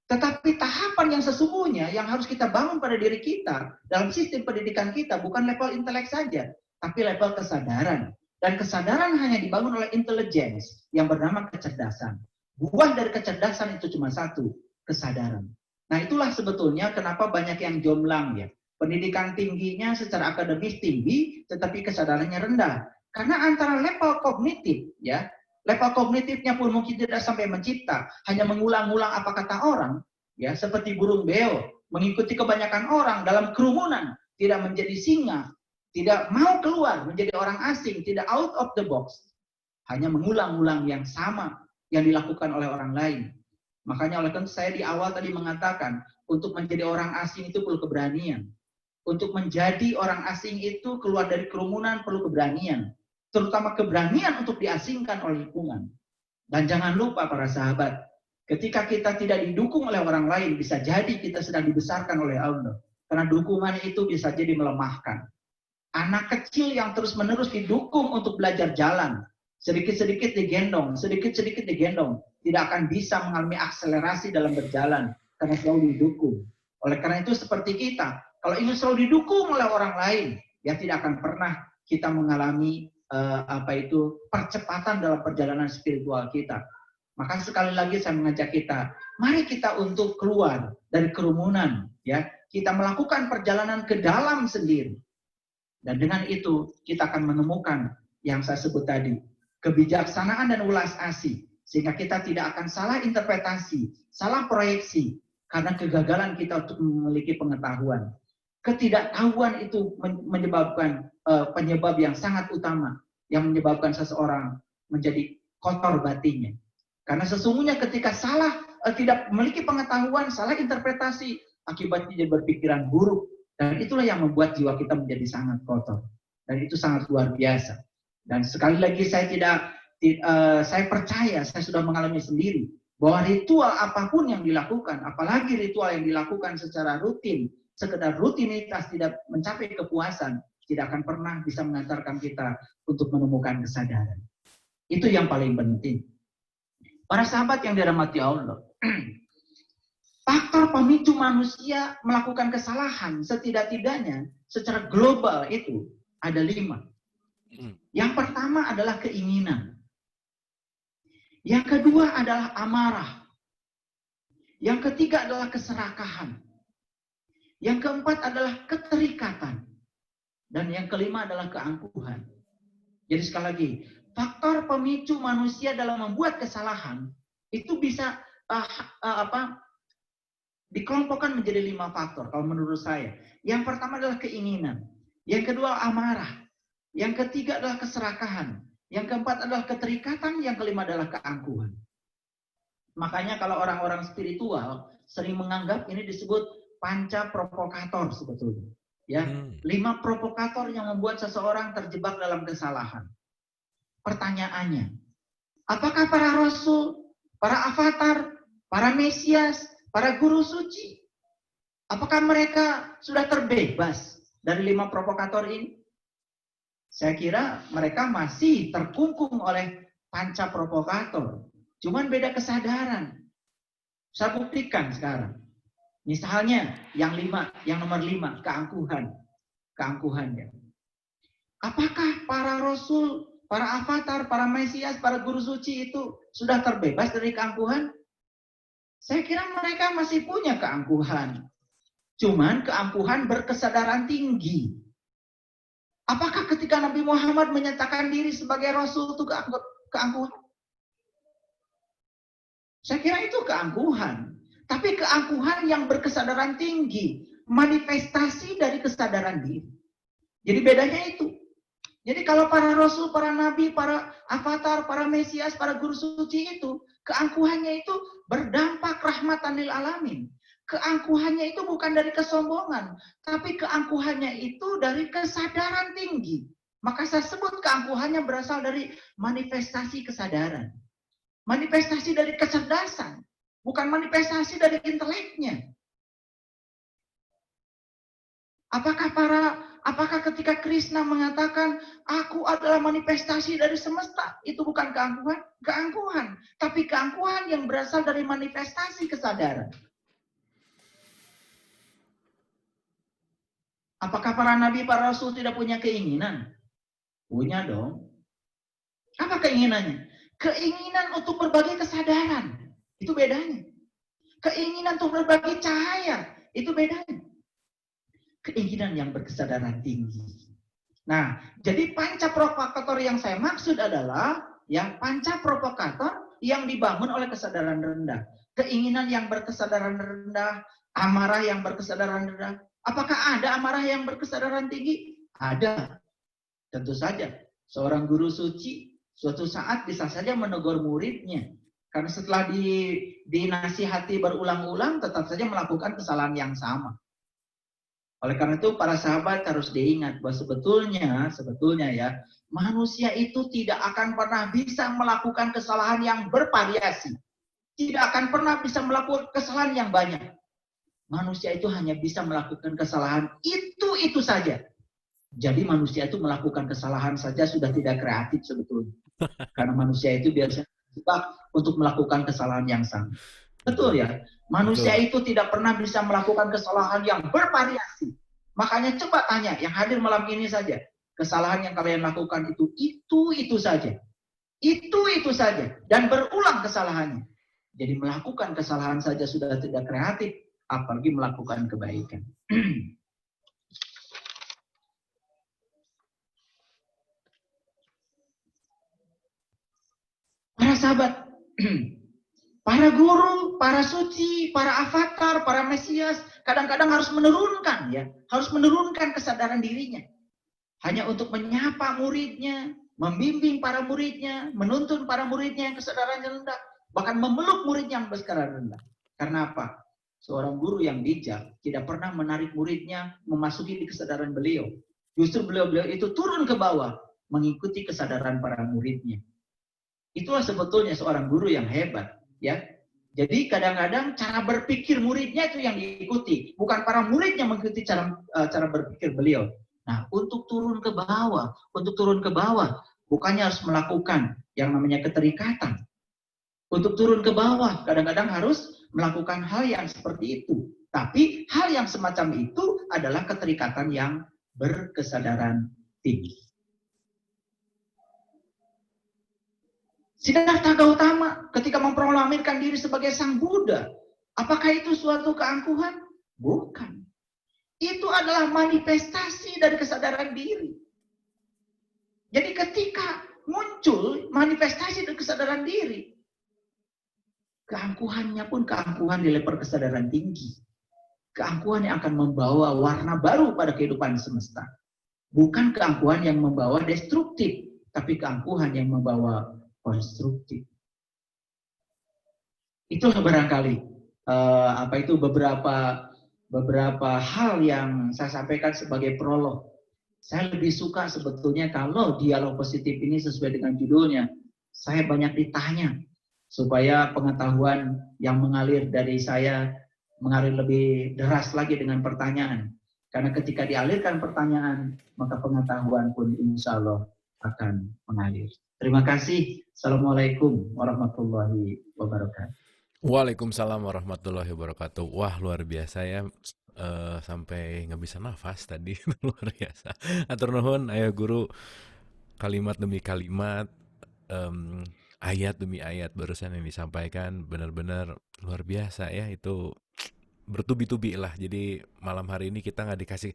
Tetapi tahapan yang sesungguhnya yang harus kita bangun pada diri kita dalam sistem pendidikan kita bukan level intelek saja, tapi level kesadaran. Dan kesadaran hanya dibangun oleh intelligence yang bernama kecerdasan. Buah dari kecerdasan itu cuma satu, kesadaran. Nah, itulah sebetulnya kenapa banyak yang jomblang ya. Pendidikan tingginya secara akademis tinggi, tetapi kesadarannya rendah. Karena antara level kognitif, ya, level kognitifnya pun mungkin tidak sampai mencipta, hanya mengulang-ulang apa kata orang, ya, seperti burung beo, mengikuti kebanyakan orang dalam kerumunan, tidak menjadi singa, tidak mau keluar menjadi orang asing, tidak out of the box, hanya mengulang-ulang yang sama yang dilakukan oleh orang lain. Makanya oleh karena saya di awal tadi mengatakan, untuk menjadi orang asing itu perlu keberanian. Untuk menjadi orang asing itu keluar dari kerumunan perlu keberanian. Terutama keberanian untuk diasingkan oleh lingkungan. Dan jangan lupa para sahabat, ketika kita tidak didukung oleh orang lain, bisa jadi kita sedang dibesarkan oleh Allah. Karena dukungan itu bisa jadi melemahkan. Anak kecil yang terus-menerus didukung untuk belajar jalan, sedikit-sedikit digendong, tidak akan bisa mengalami akselerasi dalam berjalan, karena selalu didukung. Oleh karena itu seperti kita, kalau ingin selalu didukung oleh orang lain, ya tidak akan pernah kita mengalami percepatan dalam perjalanan spiritual kita. Maka sekali lagi saya mengajak kita, mari kita untuk keluar dari kerumunan, ya. Kita melakukan perjalanan ke dalam sendiri. Dan dengan itu kita akan menemukan yang saya sebut tadi, kebijaksanaan dan ulas asih, sehingga kita tidak akan salah interpretasi, salah proyeksi, karena kegagalan kita untuk memiliki pengetahuan. Ketidaktahuan itu menyebabkan penyebab yang sangat utama yang menyebabkan seseorang menjadi kotor batinnya. Karena sesungguhnya ketika tidak memiliki pengetahuan, salah interpretasi, akibatnya dia berpikiran buruk, dan itulah yang membuat jiwa kita menjadi sangat kotor. Dan itu sangat luar biasa. Dan sekali lagi saya percaya, saya sudah mengalami sendiri bahwa ritual apapun yang dilakukan, apalagi ritual yang dilakukan secara rutin, sekedar rutinitas tidak mencapai kepuasan, tidak akan pernah bisa mengantarkan kita untuk menemukan kesadaran. Itu yang paling penting. Para sahabat yang dirahmati Allah, faktor pemicu manusia melakukan kesalahan setidak-tidaknya secara global itu ada 5. Yang pertama adalah keinginan. Yang kedua adalah amarah. Yang ketiga adalah keserakahan. Yang keempat adalah keterikatan. Dan yang kelima adalah keangkuhan. Jadi sekali lagi, faktor pemicu manusia dalam membuat kesalahan itu bisa dikelompokkan menjadi 5 faktor kalau menurut saya. Yang pertama adalah keinginan. Yang kedua amarah. Yang ketiga adalah keserakahan. Yang keempat adalah keterikatan. Yang kelima adalah keangkuhan. Makanya kalau orang-orang spiritual sering menganggap ini disebut panca provokator sebetulnya. Ya, 5 provokator yang membuat seseorang terjebak dalam kesalahan. Pertanyaannya, apakah para rasul, para avatar, para mesias, para guru suci, apakah mereka sudah terbebas dari 5 provokator ini? Saya kira mereka masih terkungkung oleh panca provokator. Cuman beda kesadaran. Saya buktikan sekarang. Misalnya yang nomor 5, keangkuhan. Keangkuhan ya. Apakah para rasul, para avatar, para mesias, para guru suci itu sudah terbebas dari keangkuhan? Saya kira mereka masih punya keangkuhan. Cuman keangkuhan berkesadaran tinggi. Apakah ketika Nabi Muhammad menyatakan diri sebagai rasul itu keangkuhan? Saya kira itu keangkuhan. Tapi keangkuhan yang berkesadaran tinggi. Manifestasi dari kesadaran diri. Jadi bedanya itu. Jadi kalau para rasul, para nabi, para avatar, para mesias, para guru suci itu, keangkuhannya itu berdampak rahmatan lil alamin. Keangkuhannya itu bukan dari kesombongan, tapi keangkuhannya itu dari kesadaran tinggi. Maka saya sebut keangkuhannya berasal dari manifestasi kesadaran. Manifestasi dari kecerdasan, bukan manifestasi dari inteleknya. Apakah ketika Krishna mengatakan aku adalah manifestasi dari semesta, itu bukan keangkuhan? Keangkuhan, tapi keangkuhan yang berasal dari manifestasi kesadaran. Apakah para nabi, para rasul tidak punya keinginan? Punya dong. Apa keinginannya? Keinginan untuk berbagi kesadaran. Itu bedanya. Keinginan untuk berbagi cahaya. Itu bedanya. Keinginan yang berkesadaran tinggi. Nah, jadi panca provokator yang saya maksud adalah ya panca provokator yang dibangun oleh kesadaran rendah. Keinginan yang berkesadaran rendah, amarah yang berkesadaran rendah. Apakah ada amarah yang berkesadaran tinggi? Ada. Tentu saja. Seorang guru suci suatu saat bisa saja menegur muridnya. Karena setelah dinasihati berulang-ulang tetap saja melakukan kesalahan yang sama. Oleh karena itu para sahabat harus diingat bahwa sebetulnya ya, manusia itu tidak akan pernah bisa melakukan kesalahan yang bervariasi. Tidak akan pernah bisa melakukan kesalahan yang banyak. Manusia itu hanya bisa melakukan kesalahan itu saja. Jadi manusia itu melakukan kesalahan saja sudah tidak kreatif sebetulnya. Karena manusia itu biasanya suka untuk melakukan kesalahan yang sama. Betul ya? Manusia itu tidak pernah bisa melakukan kesalahan yang bervariasi. Makanya coba tanya yang hadir malam ini saja. Kesalahan yang kalian lakukan itu saja. Itu saja. Dan berulang kesalahannya. Jadi melakukan kesalahan saja sudah tidak kreatif. Apalagi melakukan kebaikan. Para sahabat, para guru, para suci, para avatar, para mesias, kadang-kadang harus menurunkan kesadaran dirinya. Hanya untuk menyapa muridnya, membimbing para muridnya, menuntun para muridnya yang kesadarannya rendah, bahkan memeluk muridnya yang berkesadaran rendah. Karena apa? Seorang guru yang bijak tidak pernah menarik muridnya memasuki di kesadaran beliau. Justru beliau itu turun ke bawah, mengikuti kesadaran para muridnya. Itulah sebetulnya seorang guru yang hebat, ya. Jadi kadang-kadang cara berpikir muridnya itu yang diikuti, bukan para muridnya mengikuti cara berpikir beliau. Nah, untuk turun ke bawah, bukannya harus melakukan yang namanya keterikatan. Untuk turun ke bawah, kadang-kadang harus melakukan hal yang seperti itu. Tapi hal yang semacam itu adalah keterikatan yang berkesadaran tinggi. Siddhartha Gautama ketika memproklamirkan diri sebagai sang Buddha, apakah itu suatu keangkuhan? Bukan. Itu adalah manifestasi dari kesadaran diri. Jadi ketika muncul manifestasi dari kesadaran diri, keangkuhannya pun keangkuhan di level kesadaran tinggi. Keangkuhan yang akan membawa warna baru pada kehidupan semesta. Bukan keangkuhan yang membawa destruktif, tapi keangkuhan yang membawa konstruktif. Itulah barangkali beberapa hal yang saya sampaikan sebagai prolog. Saya lebih suka sebetulnya kalau dialog positif ini sesuai dengan judulnya. Saya banyak ditanya supaya pengetahuan yang mengalir dari saya mengalir lebih deras lagi dengan pertanyaan. Karena ketika dialirkan pertanyaan, maka pengetahuan pun insya Allah akan mengalir. Terima kasih. Assalamualaikum warahmatullahi wabarakatuh.
Waalaikumsalam warahmatullahi wabarakatuh. Wah, luar biasa ya. Sampai nggak bisa nafas tadi. Luar biasa. Atur nuhun, ayo guru, kalimat demi kalimat, ayat demi ayat barusan yang disampaikan benar-benar luar biasa ya. Itu bertubi-tubi lah. Jadi malam hari ini kita nggak dikasih.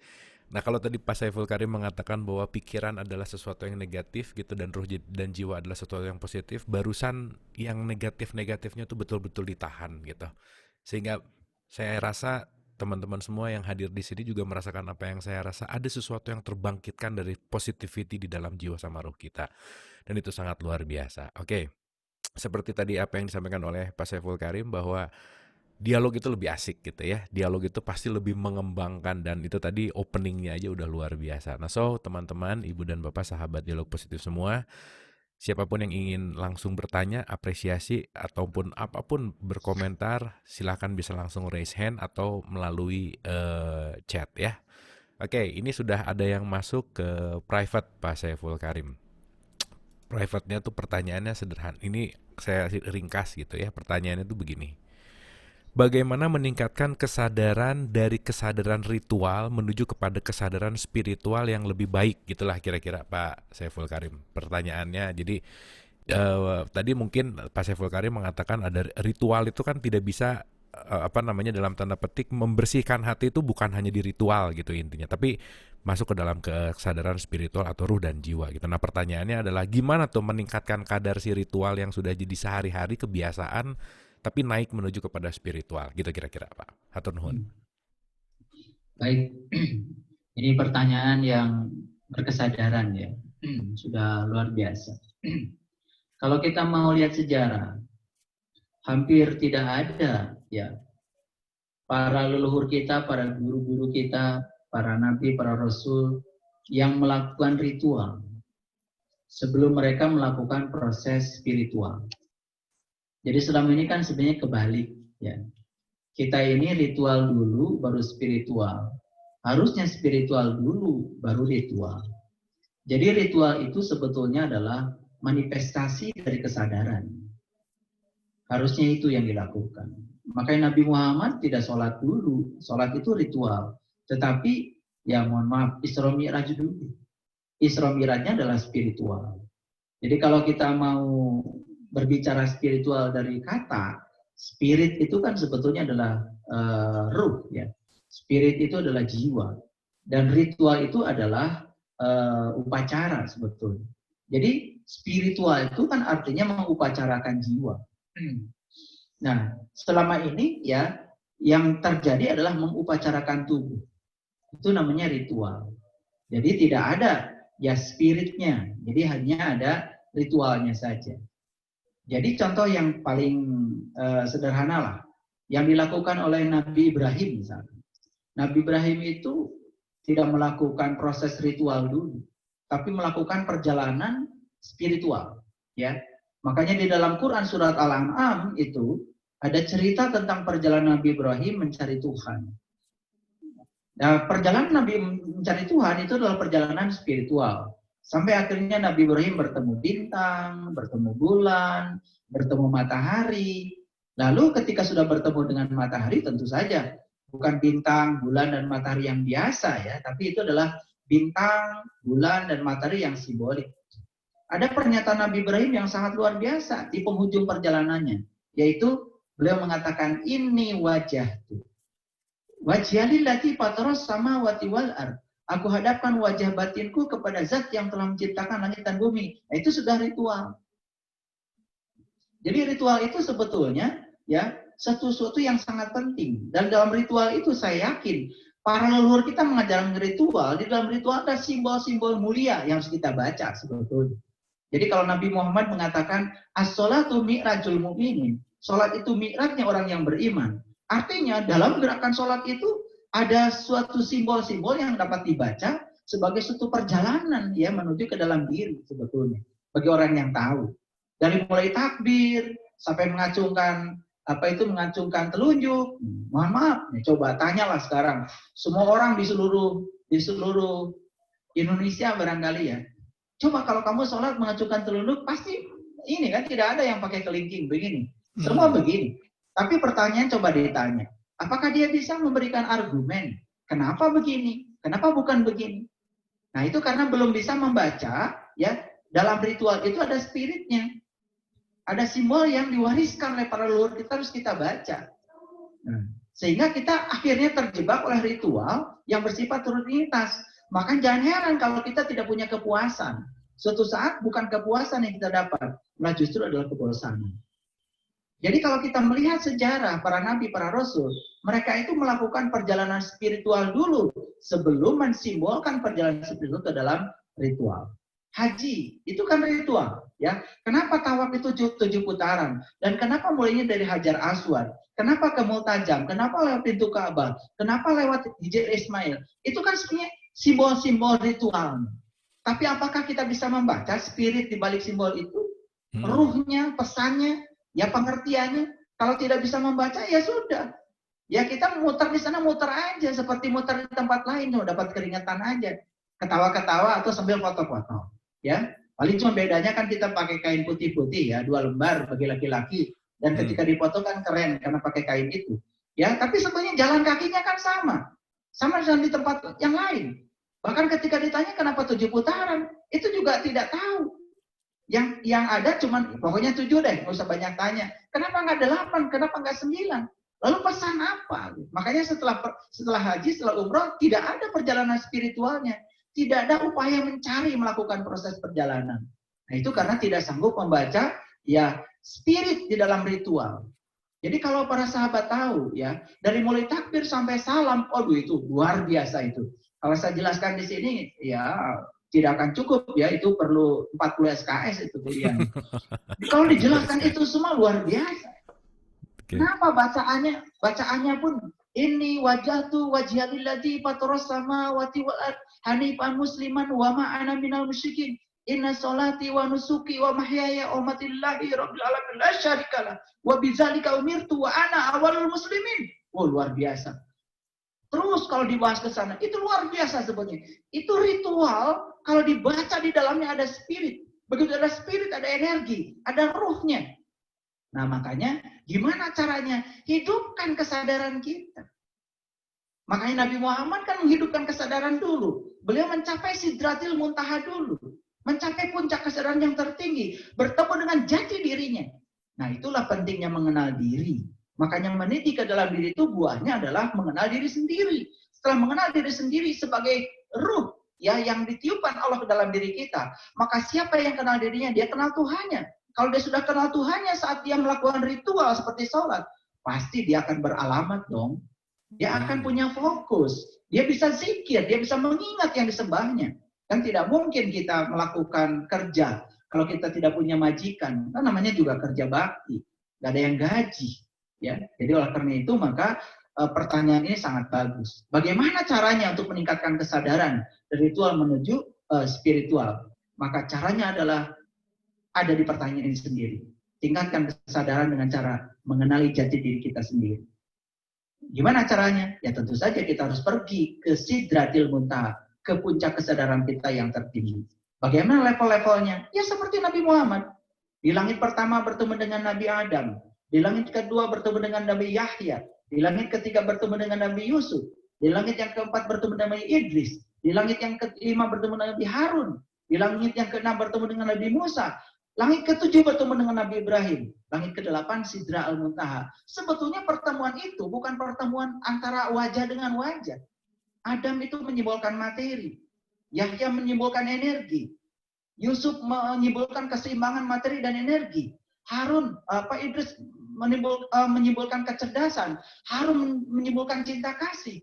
Nah, kalau tadi Pak Saiful Karim mengatakan bahwa pikiran adalah sesuatu yang negatif gitu dan ruh dan jiwa adalah sesuatu yang positif, barusan yang negatif-negatifnya tuh betul-betul ditahan gitu. Sehingga saya rasa teman-teman semua yang hadir di sini juga merasakan apa yang saya rasa, ada sesuatu yang terbangkitkan dari positivity di dalam jiwa sama ruh kita. Dan itu sangat luar biasa. Oke. Seperti tadi apa yang disampaikan oleh Pak Saiful Karim bahwa dialog itu lebih asik gitu ya. Dialog itu pasti lebih mengembangkan dan itu tadi openingnya aja udah luar biasa. Nah, so teman-teman, ibu dan bapak, sahabat dialog positif semua, siapapun yang ingin langsung bertanya, apresiasi ataupun apapun berkomentar, silakan bisa langsung raise hand atau melalui chat ya. Oke, ini sudah ada yang masuk ke private Pak Saiful Karim. Private-nya tuh pertanyaannya sederhana. Ini saya ringkas gitu ya. Pertanyaannya tuh begini. Bagaimana meningkatkan kesadaran dari kesadaran ritual menuju kepada kesadaran spiritual yang lebih baik, gitulah kira-kira Pak Saiful Karim. Pertanyaannya, jadi tadi mungkin Pak Saiful Karim mengatakan ada ritual itu kan tidak bisa dalam tanda petik membersihkan hati itu bukan hanya di ritual gitu intinya, tapi masuk ke dalam kesadaran spiritual atau ruh dan jiwa gitu. Nah pertanyaannya adalah gimana tuh meningkatkan kadar si ritual yang sudah jadi sehari-hari kebiasaan tapi naik menuju kepada spiritual gitu kira-kira Pak. Hatur nuhun.
Baik, ini pertanyaan yang berkesadaran ya, sudah luar biasa. Kalau kita mau lihat sejarah, hampir tidak ada ya para leluhur kita, para guru-guru kita, para nabi, para rasul yang melakukan ritual sebelum mereka melakukan proses spiritual. Jadi selama ini kan sebenarnya kebalik ya. Kita ini ritual dulu baru spiritual. Harusnya spiritual dulu baru ritual. Jadi ritual itu sebetulnya adalah manifestasi dari kesadaran. Harusnya itu yang dilakukan. Makanya Nabi Muhammad tidak sholat dulu. Sholat itu ritual. Tetapi ya mohon maaf, Isra Mi'raj dulu. Isra Mi'rajnya adalah spiritual. Jadi kalau kita mau berbicara spiritual dari kata, spirit itu kan sebetulnya adalah ruh ya. Spirit itu adalah jiwa. Dan ritual itu adalah upacara sebetulnya. Jadi spiritual itu kan artinya mengupacarakan jiwa. Nah, selama ini ya yang terjadi adalah mengupacarakan tubuh. Itu namanya ritual. Jadi tidak ada ya spiritnya. Jadi hanya ada ritualnya saja. Jadi contoh yang paling sederhana lah, yang dilakukan oleh Nabi Ibrahim misalnya. Nabi Ibrahim itu tidak melakukan proses ritual dulu, tapi melakukan perjalanan spiritual. Ya, makanya di dalam Quran surat Al-An'am itu ada cerita tentang perjalanan Nabi Ibrahim mencari Tuhan. Nah, perjalanan Nabi mencari Tuhan itu adalah perjalanan spiritual. Sampai akhirnya Nabi Ibrahim bertemu bintang, bertemu bulan, bertemu matahari. Lalu ketika sudah bertemu dengan matahari, tentu saja bukan bintang, bulan, dan matahari yang biasa ya, tapi itu adalah bintang, bulan, dan matahari yang simbolik. ada pernyataan Nabi Ibrahim yang sangat luar biasa di penghujung perjalanannya, yaitu beliau mengatakan, ini wajahku. Wajhalillati fataras samawati wal ard. Aku hadapkan wajah batinku kepada zat yang telah menciptakan langit dan bumi. Nah, itu sudah ritual. Jadi ritual itu sebetulnya ya sesuatu yang sangat penting. Dan dalam ritual itu saya yakin para leluhur kita mengajarkan ritual. Di dalam ritual ada simbol-simbol mulia yang harus kita baca sebetulnya. Jadi kalau Nabi Muhammad mengatakan as-sholatu mi'rajul mu'minin, sholat itu mi'rajnya orang yang beriman. Artinya dalam gerakan sholat itu ada suatu simbol-simbol yang dapat dibaca sebagai suatu perjalanan ya menuju ke dalam diri sebetulnya bagi orang yang tahu. Dari mulai takbir sampai mengacungkan mengacungkan telunjuk. Mohon maaf, coba tanyalah sekarang semua orang di seluruh Indonesia barangkali ya. Coba kalau kamu sholat mengacungkan telunjuk, pasti ini kan tidak ada yang pakai kelingking begini. Semua begini. Tapi pertanyaan coba ditanya, apakah dia bisa memberikan argumen? Kenapa begini? Kenapa bukan begini? Nah itu karena belum bisa membaca, ya dalam ritual itu ada spiritnya. Ada simbol yang diwariskan oleh para leluhur kita harus kita baca. Nah, sehingga kita akhirnya terjebak oleh ritual yang bersifat rutinitas. Maka jangan heran kalau kita tidak punya kepuasan. Suatu saat bukan kepuasan yang kita dapat, malah justru adalah kebosanan. Jadi kalau kita melihat sejarah para nabi, para rasul, mereka itu melakukan perjalanan spiritual dulu sebelum mensimbolkan perjalanan spiritual ke dalam ritual. Haji itu kan ritual, ya. Kenapa tawaf itu 7 putaran? Dan kenapa mulainya dari Hajar Aswad? Kenapa ke Multajam? Kenapa lewat pintu Ka'bah? Kenapa lewat Hijr Ismail? Itu kan sebenarnya simbol-simbol ritual. Tapi apakah kita bisa membaca spirit di balik simbol itu? Ruhnya, pesannya, ya pengertiannya. Kalau tidak bisa membaca, ya sudah. Ya kita muter di sana, muter aja. Seperti muter di tempat lain, dapat keringetan aja. Ketawa-ketawa atau sambil foto-foto. Ya, paling cuma bedanya kan kita pakai kain putih-putih ya, 2 lembar bagi laki-laki. Dan ketika dipoto kan keren karena pakai kain itu. Ya, tapi sebenarnya jalan kakinya kan sama. Sama dengan di tempat yang lain. Bahkan ketika ditanya kenapa 7 putaran, itu juga tidak tahu. Yang ada cuman pokoknya 7 deh, nggak usah banyak tanya. Kenapa nggak 8? Kenapa nggak 9? Lalu pesan apa? Makanya setelah haji, setelah umroh, tidak ada perjalanan spiritualnya. Tidak ada upaya mencari melakukan proses perjalanan. Nah itu karena tidak sanggup membaca ya spirit di dalam ritual. Jadi kalau para sahabat tahu ya, dari mulai takbir sampai salam, aduh itu luar biasa itu. Kalau saya jelaskan di sini ya tidak akan cukup ya, itu perlu 40 SKS itu kuliah. Kalau dijelaskan itu semua luar biasa. Kenapa bacaannya pun ini wajhatu wajhalillati fataras samawati wal ard hanifan musliman wa ma ana minal musyrikin. Inna sholati wa nusuki wa mahyaya wa matillahi rabbil alamin la syarikalah wa bidzalika umirtu wa ana awalul muslimin. Oh luar biasa. Terus kalau dibahas ke sana itu luar biasa sebetulnya. Itu ritual kalau dibaca di dalamnya ada spirit. Begitu ada spirit ada energi, ada ruhnya. Nah makanya gimana caranya? Hidupkan kesadaran kita. Makanya Nabi Muhammad kan menghidupkan kesadaran dulu. Beliau mencapai sidratil muntaha dulu. Mencapai puncak kesadaran yang tertinggi. Bertemu dengan jati dirinya. Nah itulah pentingnya mengenal diri. Makanya meniti ke dalam diri itu buahnya adalah mengenal diri sendiri. Setelah mengenal diri sendiri sebagai ruh ya yang ditiupkan Allah ke dalam diri kita. Maka siapa yang kenal dirinya? Dia kenal Tuhannya. Kalau dia sudah kenal Tuhannya saat dia melakukan ritual seperti sholat, pasti dia akan beralamat dong. Dia akan punya fokus. Dia bisa zikir, dia bisa mengingat yang disembahnya. Kan tidak mungkin kita melakukan kerja kalau kita tidak punya majikan. Kan namanya juga kerja bakti. Gak ada yang gaji. Ya. Jadi oleh karena itu maka pertanyaan ini sangat bagus. Bagaimana caranya untuk meningkatkan kesadaran dari ritual menuju spiritual? Maka caranya adalah ada di pertanyaan ini sendiri. Tingkatkan kesadaran dengan cara mengenali jati diri kita sendiri. Gimana caranya? Ya tentu saja kita harus pergi ke sidratil muntaha, ke puncak kesadaran kita yang tertinggi. Bagaimana level-levelnya? Ya seperti Nabi Muhammad. Di langit pertama bertemu dengan Nabi Adam. Di langit kedua bertemu dengan Nabi Yahya. Di langit ketiga bertemu dengan Nabi Yusuf. Di langit yang keempat bertemu dengan Nabi Idris. Di langit yang kelima bertemu dengan Nabi Harun. Di langit yang ke-6 bertemu dengan Nabi Musa. Langit ke-7 bertemu dengan Nabi Ibrahim. Langit ke-8 Sidratul Muntaha. Sebetulnya pertemuan itu bukan pertemuan antara wajah dengan wajah. Adam itu menyimbolkan materi. Yahya menyimbolkan energi. Yusuf menyimbolkan keseimbangan materi dan energi. Harun, Idris menyimbolkan kecerdasan. Harun menyimbolkan cinta kasih.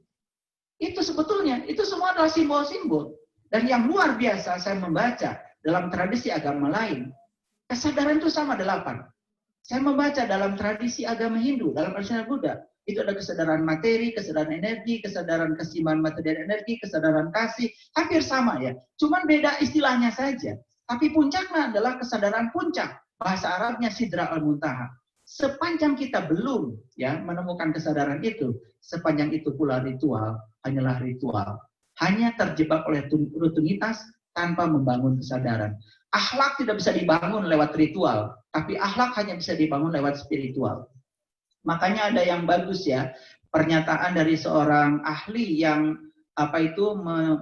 Itu sebetulnya, itu semua adalah simbol-simbol. Dan yang luar biasa saya membaca dalam tradisi agama lain, kesadaran itu sama 8. Saya membaca dalam tradisi agama Hindu, dalam tradisi Buddha, itu ada kesadaran materi, kesadaran energi, kesadaran keseimbangan materi dan energi, kesadaran kasih, hampir sama ya. Cuman beda istilahnya saja. Tapi puncaknya adalah kesadaran puncak. Bahasa Arabnya Sidratul Muntaha. Sepanjang kita belum ya menemukan kesadaran itu, sepanjang itu pula ritual hanyalah ritual. Hanya terjebak oleh rutinitas tanpa membangun kesadaran. Akhlak tidak bisa dibangun lewat ritual, tapi akhlak hanya bisa dibangun lewat spiritual. Makanya ada yang bagus ya, pernyataan dari seorang ahli yang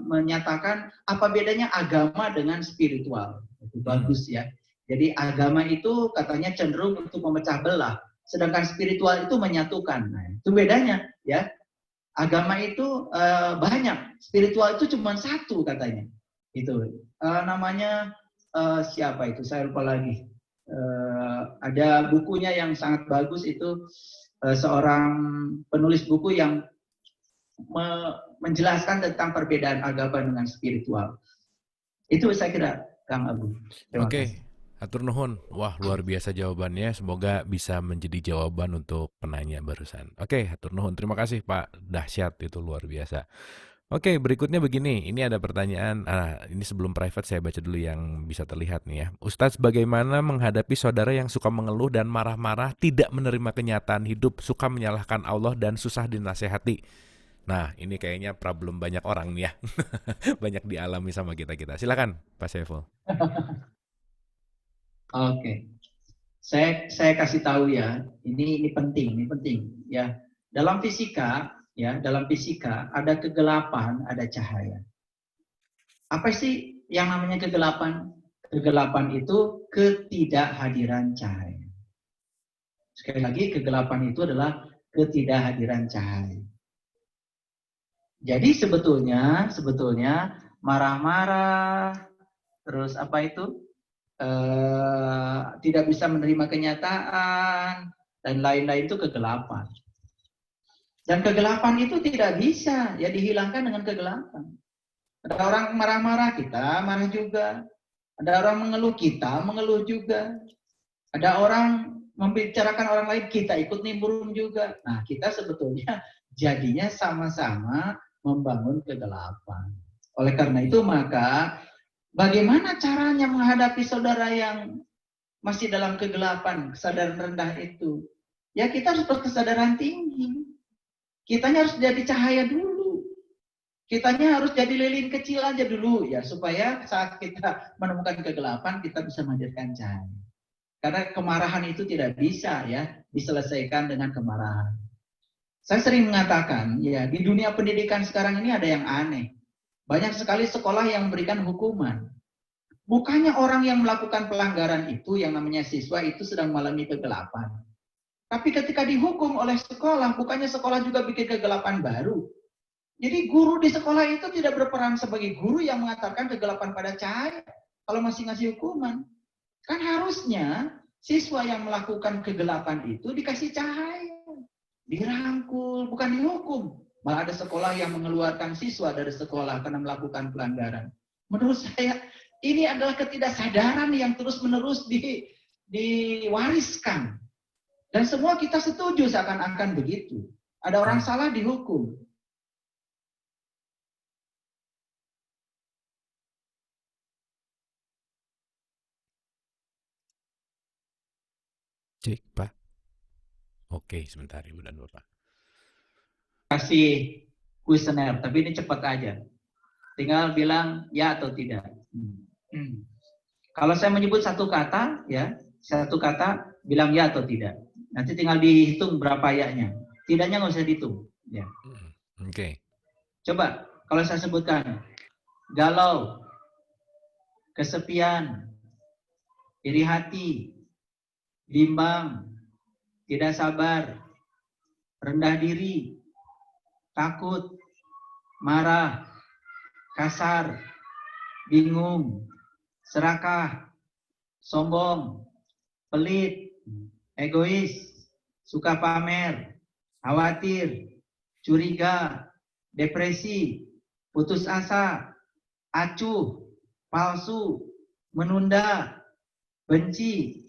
menyatakan apa bedanya agama dengan spiritual. Itu bagus ya. Jadi agama itu katanya cenderung untuk memecah belah, sedangkan spiritual itu menyatukan. Nah, itu bedanya ya. Agama itu banyak, spiritual itu cuma satu katanya. Itu namanya siapa itu? Saya lupa lagi. Ada bukunya yang sangat bagus itu seorang penulis buku yang menjelaskan tentang perbedaan agama dengan spiritual. Itu saya kira Kang Abu. Terima kasih.
Hatur nuhun. Wah, luar biasa jawabannya. Semoga bisa menjadi jawaban untuk penanya barusan. Oke, hatur nuhun. Terima kasih Pak. Dahsyat, itu luar biasa. Oke, berikutnya begini. Ini ada pertanyaan. Ini sebelum private saya baca dulu yang bisa terlihat nih ya. Ustadz, bagaimana menghadapi saudara yang suka mengeluh dan marah-marah, tidak menerima kenyataan hidup, suka menyalahkan Allah dan susah dinasehati? Nah, ini kayaknya problem banyak orang nih ya. Banyak dialami sama kita-kita. Silakan, Pak Saiful.
Oke. Saya kasih tahu ya. Ini penting ya. Dalam fisika ada kegelapan, ada cahaya. Apa sih yang namanya kegelapan? Kegelapan itu ketidakhadiran cahaya. Sekali lagi, kegelapan itu adalah ketidakhadiran cahaya. Jadi sebetulnya marah-marah, terus tidak bisa menerima kenyataan dan lain-lain itu kegelapan. Dan kegelapan itu tidak bisa ya dihilangkan dengan kegelapan. Ada orang marah-marah, kita marah juga. Ada orang mengeluh, kita mengeluh juga. Ada orang membicarakan orang lain, kita ikut nimbrung juga. Nah, kita sebetulnya jadinya sama-sama membangun kegelapan. Oleh karena itu maka bagaimana caranya menghadapi saudara yang masih dalam kegelapan, kesadaran rendah itu? Ya kita harus berkesadaran tinggi. Kitanya harus jadi cahaya dulu. Kitanya harus jadi lilin kecil aja dulu ya, supaya saat kita menemukan kegelapan kita bisa menghadirkan cahaya. Karena kemarahan itu tidak bisa ya diselesaikan dengan kemarahan. Saya sering mengatakan ya, di dunia pendidikan sekarang ini ada yang aneh. Banyak sekali sekolah yang memberikan hukuman. Bukannya orang yang melakukan pelanggaran itu, yang namanya siswa itu sedang mengalami kegelapan. Tapi ketika dihukum oleh sekolah, bukannya sekolah juga bikin kegelapan baru. Jadi guru di sekolah itu tidak berperan sebagai guru yang mengatakan kegelapan pada cahaya. Kalau masih ngasih hukuman. Kan harusnya siswa yang melakukan kegelapan itu dikasih cahaya. Dirangkul, bukan dihukum. Malah ada sekolah yang mengeluarkan siswa dari sekolah karena melakukan pelanggaran. Menurut saya, ini adalah ketidaksadaran yang terus-menerus diwariskan. Dan semua kita setuju seakan-akan begitu. Ada orang salah dihukum.
Cek, Pak. Oke, sebentar Ibu dan Bapak.
Kasih kuesioner, tapi ini cepat aja. Tinggal bilang ya atau tidak. Kalau saya menyebut satu kata, ya, satu kata bilang ya atau tidak. Nanti tinggal dihitung berapa ya-nya. Tidaknya nggak usah dihitung. Ya.
Oke.
Coba kalau saya sebutkan galau, kesepian, iri hati, bimbang, tidak sabar, rendah diri, takut, marah, kasar, bingung, serakah, sombong, pelit, egois, suka pamer, khawatir, curiga, depresi, putus asa, acuh, palsu, menunda, benci,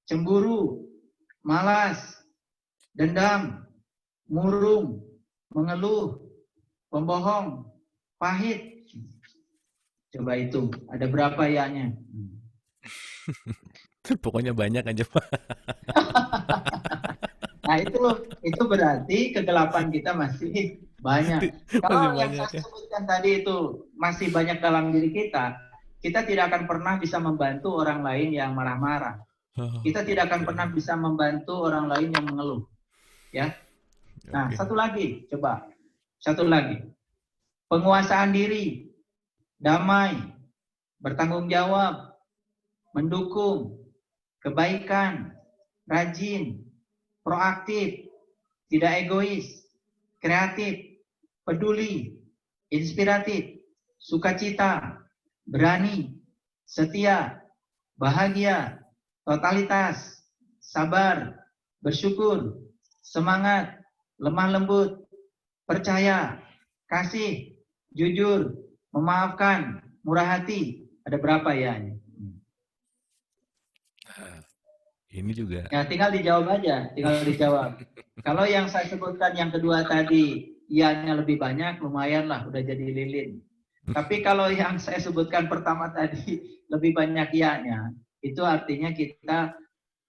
cemburu, malas, dendam, murung, mengeluh, pembohong, pahit. Coba hitung, ada berapa ya-nya?
Pokoknya banyak aja, Pak.
Nah itu berarti kegelapan kita masih banyak.
Masih
Kalau yang
banyak
saya
ya.
sebutkan tadi itu masih banyak dalam diri kita, kita tidak akan pernah bisa membantu orang lain yang marah-marah.
Oh,
Kita tidak akan
oke.
pernah bisa membantu orang lain yang mengeluh. Ya. Nah,
Oke.
satu lagi, coba. Satu lagi. Penguasaan diri, damai, bertanggung jawab, mendukung, kebaikan, rajin, proaktif, tidak egois, kreatif, peduli, inspiratif, sukacita, berani, setia, bahagia, totalitas, sabar, bersyukur, semangat, lemah lembut, percaya, kasih, jujur, memaafkan, murah hati. Ada berapa ya?
Ini juga.
Ya, tinggal dijawab aja, tinggal dijawab. Kalau yang saya sebutkan yang kedua tadi, ianya lebih banyak, lumayan lah, udah jadi lilin. Tapi kalau yang saya sebutkan pertama tadi, lebih banyak ianya, itu artinya kita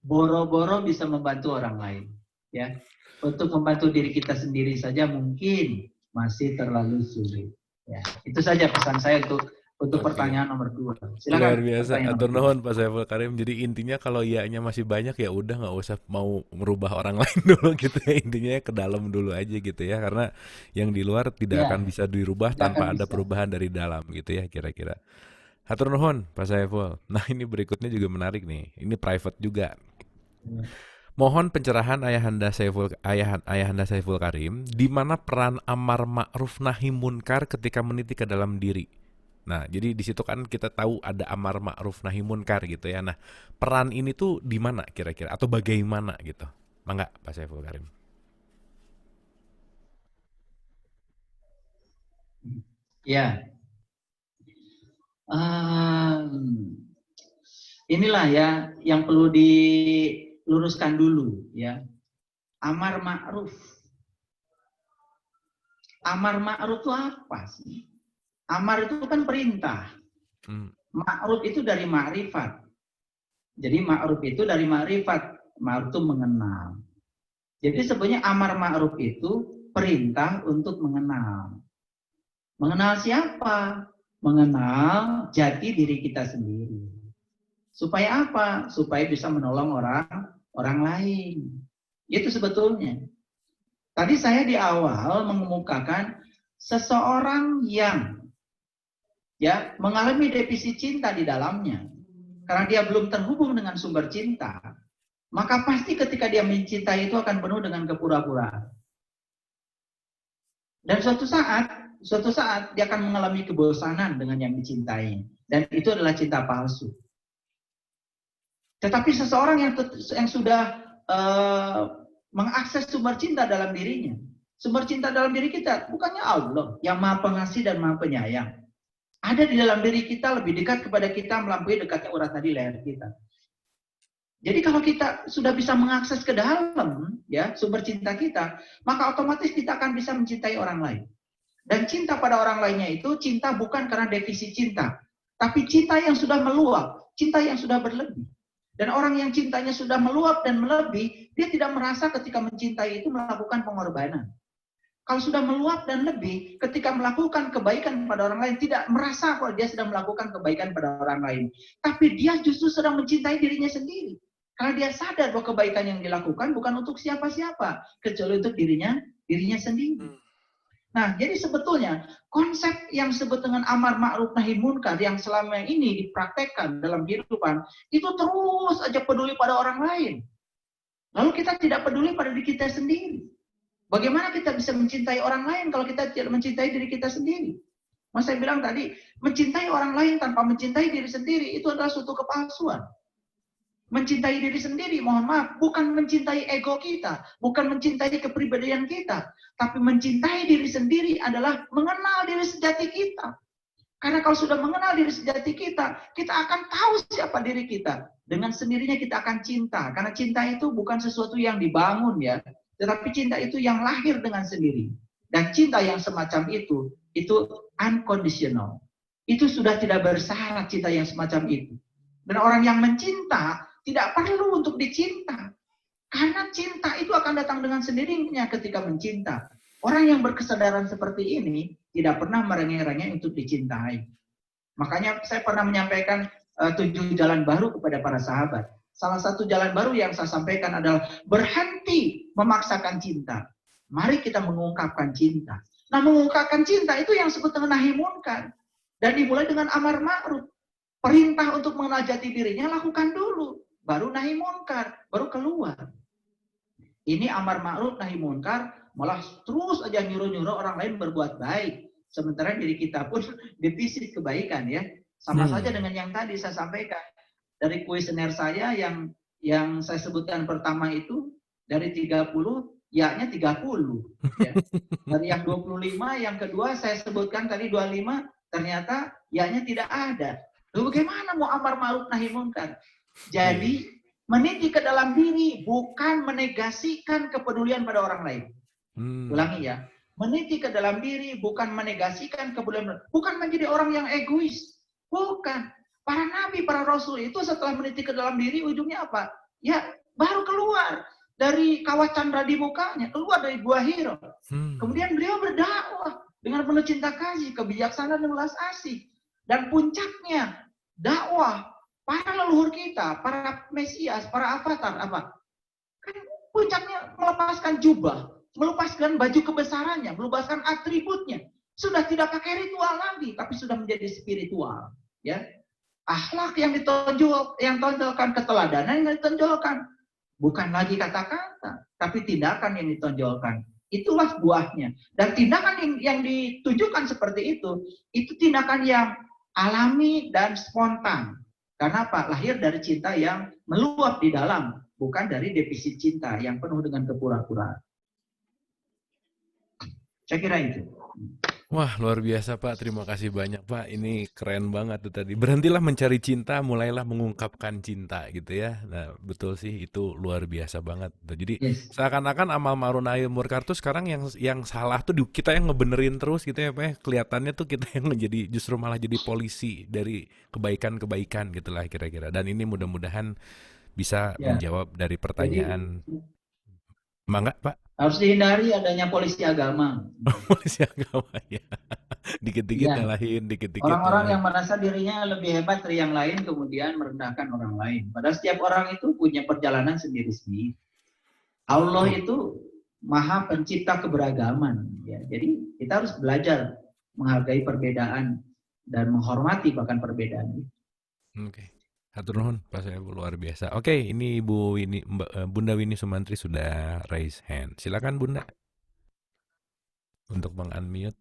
boro-boro bisa membantu orang lain. Ya, untuk membantu diri kita sendiri saja mungkin masih terlalu sulit. Ya, itu saja pesan saya untuk
Oke.
pertanyaan nomor 2.
Luar
Silakan
biasa.
pertanyaan
Atur
nomor 2.
nuhun Pak Saiful Karim. Jadi intinya kalau iya-nya masih banyak ya udah nggak usah mau merubah orang lain dulu gitu ya. Intinya ke dalam dulu aja gitu ya. Karena yang di luar tidak akan
Ya,
bisa dirubah
tidak akan
tanpa ada
bisa.
perubahan dari dalam gitu ya kira-kira. Atur nuhun Pak Saiful. Nah ini berikutnya juga menarik nih. Ini private juga. Mohon pencerahan Ayahanda Saiful Karim, di mana peran amar ma'ruf nahi munkar ketika meniti ke dalam diri. Nah, jadi di situ kan kita tahu ada amar ma'ruf nahi munkar gitu ya. Nah, peran ini tuh di mana kira-kira atau bagaimana gitu? Mangga Pak Saiful Karim.
Ya, inilah ya yang perlu diluruskan dulu ya. Amar ma'ruf. Amar ma'ruf itu apa sih? Amar itu kan perintah. Ma'ruf itu dari ma'rifat. Jadi ma'ruf itu dari ma'rifat. Ma'ruf itu mengenal. Jadi sebenarnya amar ma'ruf itu perintah untuk mengenal. Mengenal siapa? Mengenal jati diri kita sendiri. Supaya apa? Supaya bisa menolong orang lain. Itu sebetulnya. Tadi saya di awal mengemukakan seseorang yang ya mengalami defisit cinta di dalamnya. Karena dia belum terhubung dengan sumber cinta, maka pasti ketika dia mencintai itu akan penuh dengan kepura-puraan. Dan suatu saat dia akan mengalami kebosanan dengan yang dicintai. Dan itu adalah cinta palsu. Tetapi seseorang yang sudah mengakses sumber cinta dalam dirinya. Sumber cinta dalam diri kita bukannya Allah yang Maha Pengasih dan Maha Penyayang. Ada di dalam diri kita lebih dekat kepada kita melampaui dekatnya urat nadi leher kita. Jadi kalau kita sudah bisa mengakses ke dalam ya sumber cinta kita, maka otomatis kita akan bisa mencintai orang lain. Dan cinta pada orang lainnya itu cinta bukan karena defisit cinta, tapi cinta yang sudah meluap, cinta yang sudah berlebih. Dan orang yang cintanya sudah meluap dan melebih, dia tidak merasa ketika mencintai itu melakukan pengorbanan. Kalau sudah meluap dan lebih, ketika melakukan kebaikan pada orang lain, tidak merasa kalau dia sedang melakukan kebaikan pada orang lain. Tapi dia justru sedang mencintai dirinya sendiri. Karena dia sadar bahwa kebaikan yang dilakukan bukan untuk siapa-siapa, kecuali untuk dirinya sendiri. Nah, jadi sebetulnya konsep yang disebut dengan amar ma'ruf nahi munkar yang selama ini dipraktekkan dalam kehidupan itu terus aja peduli pada orang lain. Lalu kita tidak peduli pada diri kita sendiri. Bagaimana kita bisa mencintai orang lain kalau kita tidak mencintai diri kita sendiri? Mas saya bilang tadi, mencintai orang lain tanpa mencintai diri sendiri itu adalah suatu kepalsuan. Mencintai diri sendiri, mohon maaf, bukan mencintai ego kita, bukan mencintai kepribadian kita, tapi mencintai diri sendiri adalah mengenal diri sejati kita. Karena kalau sudah mengenal diri sejati kita, kita akan tahu siapa diri kita. Dengan sendirinya kita akan cinta, karena cinta itu bukan sesuatu yang dibangun ya, tetapi cinta itu yang lahir dengan sendiri. Dan cinta yang semacam itu unconditional. Itu sudah tidak bersyarat cinta yang semacam itu. Dan orang yang mencinta tidak perlu untuk dicinta. Karena cinta itu akan datang dengan sendirinya ketika mencinta. Orang yang berkesadaran seperti ini tidak pernah merengek-rengek untuk dicintai. Makanya saya pernah menyampaikan 7 jalan baru kepada para sahabat. Salah satu jalan baru yang saya sampaikan adalah berhenti memaksakan cinta. Mari kita mengungkapkan cinta. Nah, mengungkapkan cinta itu yang disebut dengan nahi munkar. Dan dimulai dengan amar ma'ruf. Perintah untuk mengenal jati dirinya lakukan dulu. Baru nahi munkar, baru keluar. Ini amar ma'ruf nahi munkar, malah terus aja nyuruh-nyuruh orang lain berbuat baik. Sementara diri kita pun defisit kebaikan ya. Sama saja dengan yang tadi saya sampaikan. Dari kuesioner saya yang saya sebutkan pertama itu, dari 30, ya-nya 30. Ya. Dari yang 25, yang kedua saya sebutkan tadi 25, ternyata ya-nya tidak ada. Lalu bagaimana mau amar ma'ruf nahi munkar? Jadi meniti ke dalam diri bukan menegasikan kepedulian pada orang lain. Ulangi ya. Meniti ke dalam diri bukan menegasikan kepedulian, bukan menjadi orang yang egois. Bukan. Para nabi, para rasul itu setelah meniti ke dalam diri ujungnya apa? Ya, baru keluar dari kawah candra di mukanya, keluar dari gua Hira. Kemudian beliau berdakwah dengan penuh cinta kasih, kebijaksanaan dan belas asih. Dan puncaknya dakwah para leluhur kita, para mesias, para avatar apa? Kan puncaknya melepaskan jubah, melepaskan baju kebesarannya, melepaskan atributnya. Sudah tidak pakai ritual lagi, tapi sudah menjadi spiritual, ya. Akhlak yang ditonjolkan, keteladanan yang ditonjolkan. Bukan lagi kata-kata, tapi tindakan yang ditonjolkan. Itulah buahnya. Dan tindakan yang ditujukan seperti itu tindakan yang alami dan spontan. Karena apa? Lahir dari cinta yang meluap di dalam, bukan dari defisit cinta yang penuh dengan kepura-puraan. Saya kira itu.
Wah, luar biasa Pak. Terima kasih banyak Pak. Ini keren banget tuh tadi. Berhentilah mencari cinta, mulailah mengungkapkan cinta gitu ya. Nah, betul sih itu luar biasa banget. Jadi seakan-akan amal ma'ruf nahi munkar tuh sekarang yang salah tuh kita yang ngebenerin terus gitu ya Pak. Ya. Kelihatannya tuh kita yang menjadi justru malah jadi polisi dari kebaikan-kebaikan gitulah kira-kira. Dan ini mudah-mudahan bisa menjawab dari pertanyaan. Mangga Pak.
Harus dihindari adanya polisi agama.
Polisi agama ya. Dikit-dikit nyalahin, dikit-dikit
orang-orang yang merasa dirinya lebih hebat dari yang lain kemudian merendahkan orang lain. Padahal setiap orang itu punya perjalanan sendiri-sendiri. Allah itu Maha Pencipta keberagaman. Ya. Jadi kita harus belajar menghargai perbedaan dan menghormati bahkan perbedaan itu.
Oke. Hatur nuhun Pak Saiful, luar biasa. Oke, ini Bunda Winnie Sumantri sudah raise hand. Silakan Bunda untuk meng-unmute.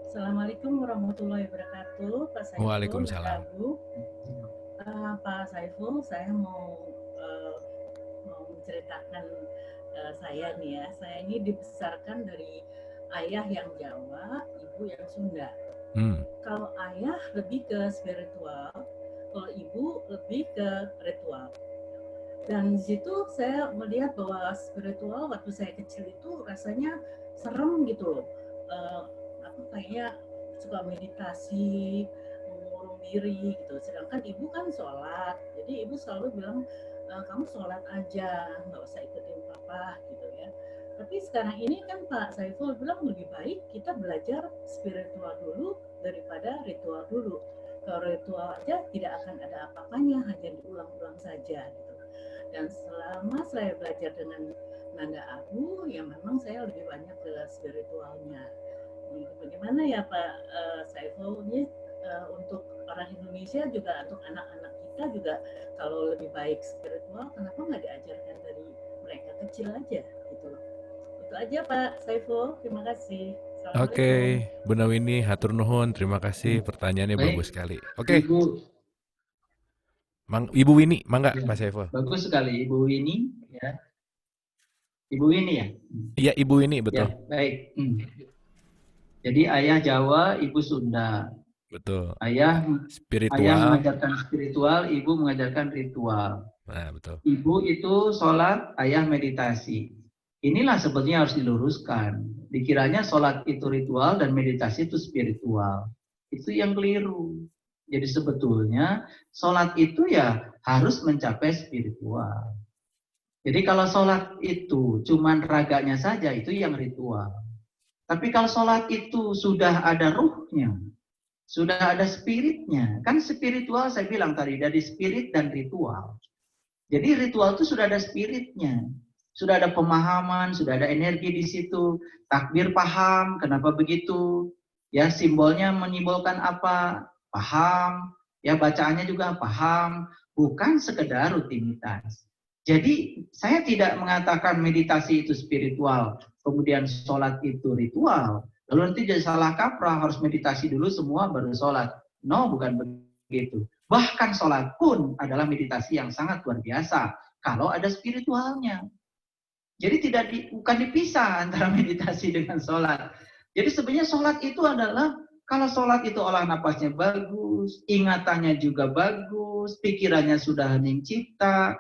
Assalamualaikum warahmatullahi wabarakatuh. Pak Saiful.
Waalaikumsalam.
Pak Saiful, saya mau menceritakan saya nih ya. Saya ini dibesarkan dari ayah yang Jawa, ibu yang Sunda. Kalau ayah lebih ke spiritual, kalau ibu lebih ke ritual. Dan di situ saya melihat bahwa spiritual waktu saya kecil itu rasanya serem gitu loh. Aku kayaknya suka meditasi, mengurung diri gitu. Sedangkan ibu kan sholat, jadi ibu selalu bilang kamu sholat aja, nggak usah ikutin papa gitu ya. Tapi sekarang ini kan Pak Saiful bilang lebih baik kita belajar spiritual dulu daripada ritual dulu. Kalau ritual aja tidak akan ada apa-apanya, hanya diulang-ulang saja gitu. Dan selama saya belajar dengan nada abu, ya memang saya lebih banyak ke spiritualnya. Bagaimana ya Pak Saiful, ini untuk orang Indonesia juga, untuk anak-anak kita juga, kalau lebih baik spiritual, kenapa nggak diajarkan dari mereka kecil aja gitu. Itu aja Pak Saiful, terima kasih.
Oke, Bu Nawini, hatur nuhun, terima kasih, pertanyaannya
Baik.
bagus sekali. Oke,
Ibu
Ibu Winnie, mangga
ya,
Pak Saiful.
bagus sekali Ibu Winnie ya. Ibu Winnie ya?
Iya, Ibu Winnie, betul.
Ya, baik. Jadi ayah Jawa, ibu Sunda.
Betul.
Ayah
spiritual,
mengajarkan spiritual, ibu mengajarkan ritual.
Nah, betul.
Ibu itu sholat, ayah meditasi. Inilah sebetulnya harus diluruskan. Dikiranya sholat itu ritual dan meditasi itu spiritual. Itu yang keliru. Jadi sebetulnya sholat itu ya harus mencapai spiritual. Jadi kalau sholat itu cuman raganya saja, itu yang ritual. Tapi kalau sholat itu sudah ada ruhnya, sudah ada spiritnya. Kan spiritual saya bilang tadi, dari spirit dan ritual. Jadi ritual itu sudah ada spiritnya. Sudah ada pemahaman, sudah ada energi di situ. Takbir paham, kenapa begitu. Ya, simbolnya menyimbolkan apa, paham. Ya, bacaannya juga paham. Bukan sekedar rutinitas. Jadi, saya tidak mengatakan meditasi itu spiritual, kemudian sholat itu ritual. Lalu nanti jadi salah kaprah, harus meditasi dulu semua baru sholat. No, bukan begitu. Bahkan sholat pun adalah meditasi yang sangat luar biasa kalau ada spiritualnya. Jadi bukan dipisah antara meditasi dengan sholat. Jadi sebenarnya sholat itu adalah, kalau sholat itu olah napasnya bagus, ingatannya juga bagus, pikirannya sudah hening cipta.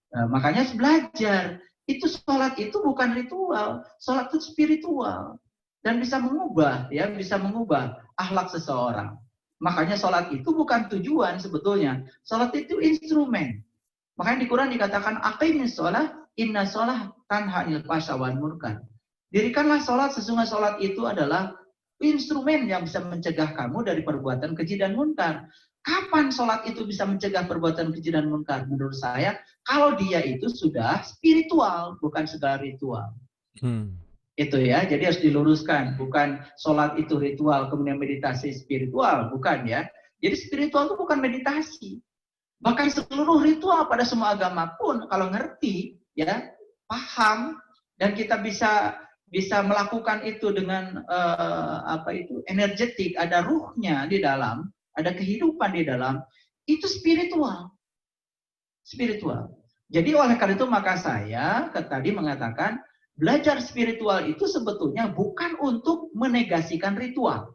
Nah, makanya harus belajar. Itu sholat itu bukan ritual, sholat itu spiritual dan bisa mengubah, ya, bisa mengubah akhlak seseorang. Makanya sholat itu bukan tujuan sebetulnya, sholat itu instrumen. Makanya di Quran dikatakan aqimis sholat, inna sholat tanha anil fahsya wal munkar. Dirikanlah sholat, sesungguhnya sholat itu adalah instrumen yang bisa mencegah kamu dari perbuatan keji dan munkar. Kapan sholat itu bisa mencegah perbuatan keji dan munkar? Menurut saya, kalau dia itu sudah spiritual, bukan segala ritual. Itu ya, jadi harus diluruskan. Bukan sholat itu ritual, kemudian meditasi spiritual, bukan ya. Jadi spiritual itu bukan meditasi. Bahkan seluruh ritual pada semua agama pun, kalau ngerti, ya, paham, dan kita bisa melakukan itu dengan energetik, ada ruhnya di dalam, ada kehidupan di dalam, itu spiritual. Spiritual. Jadi oleh karena itu maka saya tadi mengatakan belajar spiritual itu sebetulnya bukan untuk menegasikan ritual.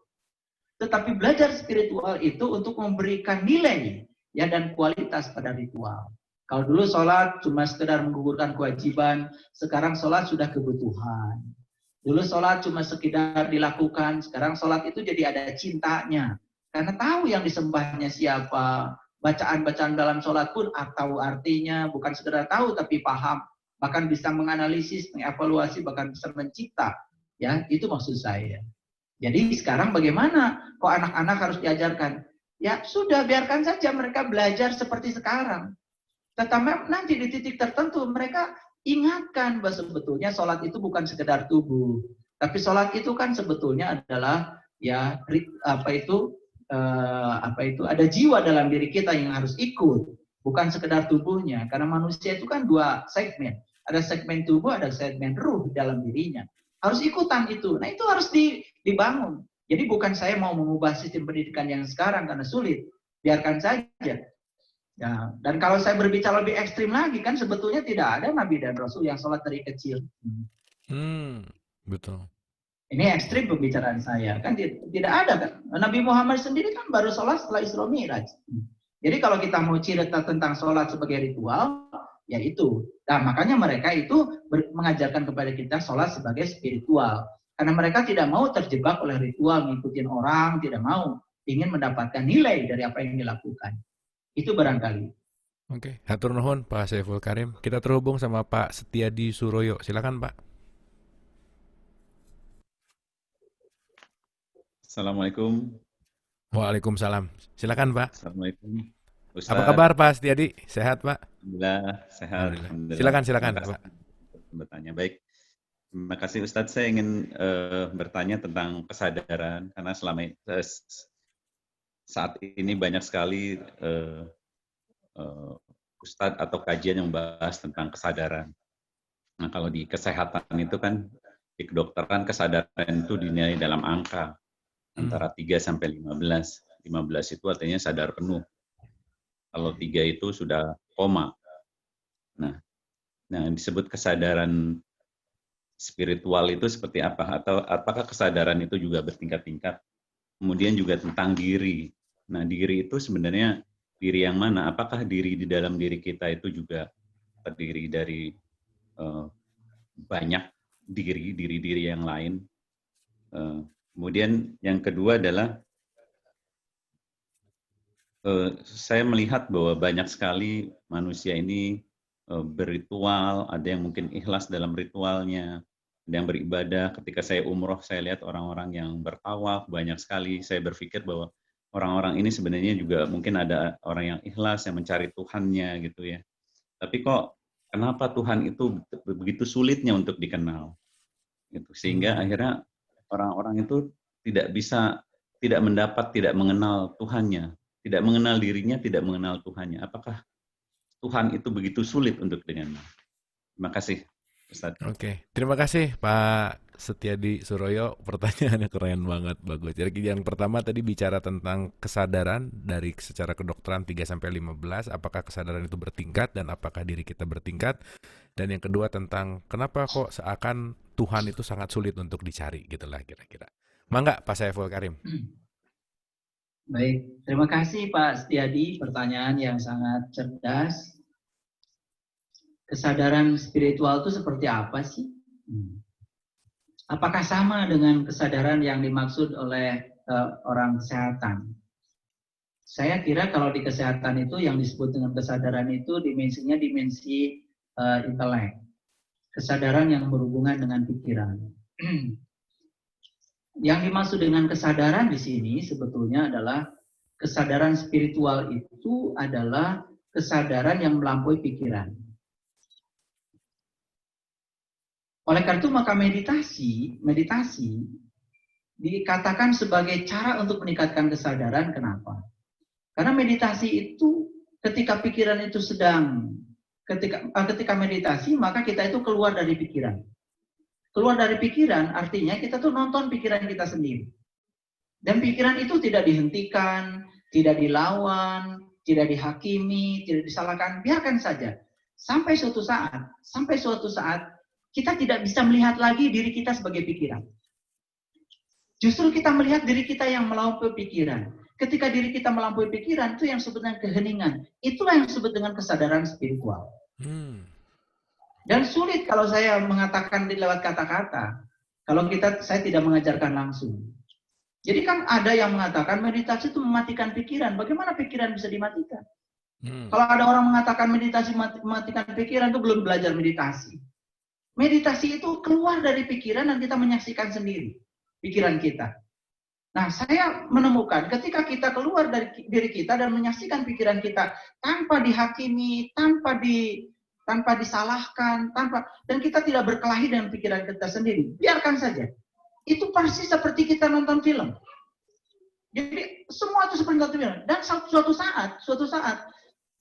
Tetapi belajar spiritual itu untuk memberikan nilai ya dan kualitas pada ritual. Kalau dulu sholat cuma sekedar menggugurkan kewajiban, sekarang sholat sudah kebutuhan. Dulu sholat cuma sekedar dilakukan, sekarang sholat itu jadi ada cintanya. Karena tahu yang disembahnya siapa, bacaan-bacaan dalam sholat pun tahu artinya, bukan sekedar tahu tapi paham, bahkan bisa menganalisis, mengevaluasi, bahkan bisa mencipta. Ya, itu maksud saya. Jadi sekarang bagaimana? Kok anak-anak harus diajarkan? Ya sudah, biarkan saja mereka belajar seperti sekarang. Tetapi nanti di titik tertentu mereka ingatkan bahwa sebetulnya sholat itu bukan sekedar tubuh, tapi sholat itu kan sebetulnya adalah ya ada jiwa dalam diri kita yang harus ikut, bukan sekedar tubuhnya. Karena manusia itu kan dua segmen, ada segmen tubuh, ada segmen ruh dalam dirinya. Harus ikutan itu. Nah itu harus dibangun. Jadi bukan saya mau mengubah sistem pendidikan yang sekarang karena sulit, biarkan saja. Ya, dan kalau saya berbicara lebih ekstrim lagi, kan sebetulnya tidak ada Nabi dan Rasul yang sholat dari kecil.
Betul.
Ini ekstrim pembicaraan saya, kan tidak ada kan. Nabi Muhammad sendiri kan baru sholat setelah Isra Mi'raj. Jadi kalau kita mau cerita tentang sholat sebagai ritual, ya itu. Nah makanya mereka itu mengajarkan kepada kita sholat sebagai spiritual. Karena mereka tidak mau terjebak oleh ritual, ngikutin orang, tidak mau. Ingin mendapatkan nilai dari apa yang dilakukan. Itu barangkali.
Oke, hatur nuhun Pak Saiful Karim. Kita terhubung sama Pak Setiadi Suroyo. Silakan Pak.
Assalamualaikum.
Waalaikumsalam. Silakan Pak.
Assalamualaikum. Ustaz.
Apa kabar Pak Setiadi? Sehat Pak?
Alhamdulillah sehat.
Alhamdulillah. Silakan Pak.
bertanya. Baik, terima kasih Ustadz. Saya ingin bertanya tentang kesadaran, karena saat ini banyak sekali Ustadz atau kajian yang membahas tentang kesadaran. Nah, kalau di kesehatan itu kan, di kedokteran kesadaran itu dinilai dalam angka, antara 3 sampai 15. 15 itu artinya sadar penuh. Kalau 3 itu sudah koma. Nah, disebut kesadaran spiritual itu seperti apa? Atau apakah kesadaran itu juga bertingkat-tingkat? Kemudian juga tentang diri. Nah, diri itu sebenarnya diri yang mana? Apakah diri di dalam diri kita itu juga terdiri dari banyak diri-diri yang lain? Kemudian yang kedua adalah saya melihat bahwa banyak sekali manusia ini berritual, ada yang mungkin ikhlas dalam ritualnya, ada yang beribadah. Ketika saya umroh, saya lihat orang-orang yang bertawaf, banyak sekali. Saya berpikir bahwa orang-orang ini sebenarnya juga mungkin ada orang yang ikhlas, yang mencari Tuhannya gitu ya. Tapi kok kenapa Tuhan itu begitu sulitnya untuk dikenal? Gitu. Sehingga akhirnya orang-orang itu tidak mengenal Tuhannya, tidak mengenal dirinya, tidak mengenal Tuhannya. Apakah Tuhan itu begitu sulit untuk dengannya? Terima kasih, Ustaz.
Oke, terima kasih Pak Setiadi Suroyo. Pertanyaannya keren banget, bagus. Jadi yang pertama tadi bicara tentang kesadaran dari secara kedokteran 3 sampai 15, apakah kesadaran itu bertingkat dan apakah diri kita bertingkat? Dan yang kedua tentang kenapa kok seakan Tuhan itu sangat sulit untuk dicari, gitulah kira-kira. Mangga Pak Saiful Karim.
Baik, terima kasih Pak Setiadi, pertanyaan yang sangat cerdas. Kesadaran spiritual itu seperti apa sih? Apakah sama dengan kesadaran yang dimaksud oleh orang kesehatan? Saya kira kalau di kesehatan itu yang disebut dengan kesadaran itu dimensinya dimensi intelek. Kesadaran yang berhubungan dengan pikiran. Yang dimaksud dengan kesadaran di sini sebetulnya adalah kesadaran spiritual itu adalah kesadaran yang melampaui pikiran. Oleh karena itu maka meditasi dikatakan sebagai cara untuk meningkatkan kesadaran. Kenapa? Karena meditasi itu ketika pikiran itu ketika meditasi maka kita itu keluar dari pikiran. Keluar dari pikiran artinya kita tuh nonton pikiran kita sendiri. Dan pikiran itu tidak dihentikan, tidak dilawan, tidak dihakimi, tidak disalahkan, biarkan saja. Sampai suatu saat kita tidak bisa melihat lagi diri kita sebagai pikiran. Justru kita melihat diri kita yang melampaui pikiran. Ketika diri kita melampaui pikiran itu yang disebut dengan keheningan. Itulah yang disebut dengan kesadaran spiritual. Dan sulit kalau saya mengatakan lewat kata-kata. Kalau saya tidak mengajarkan langsung. Jadi kan ada yang mengatakan meditasi itu mematikan pikiran. Bagaimana pikiran bisa dimatikan? Kalau ada orang mengatakan meditasi mematikan pikiran, itu belum belajar meditasi. Meditasi itu keluar dari pikiran dan kita menyaksikan sendiri pikiran kita. Nah, saya menemukan ketika kita keluar dari diri kita dan menyaksikan pikiran kita tanpa dihakimi, tanpa disalahkan, dan kita tidak berkelahi dengan pikiran kita sendiri. Biarkan saja. Itu persis seperti kita nonton film. Jadi semua itu seperti nonton film. Dan suatu saat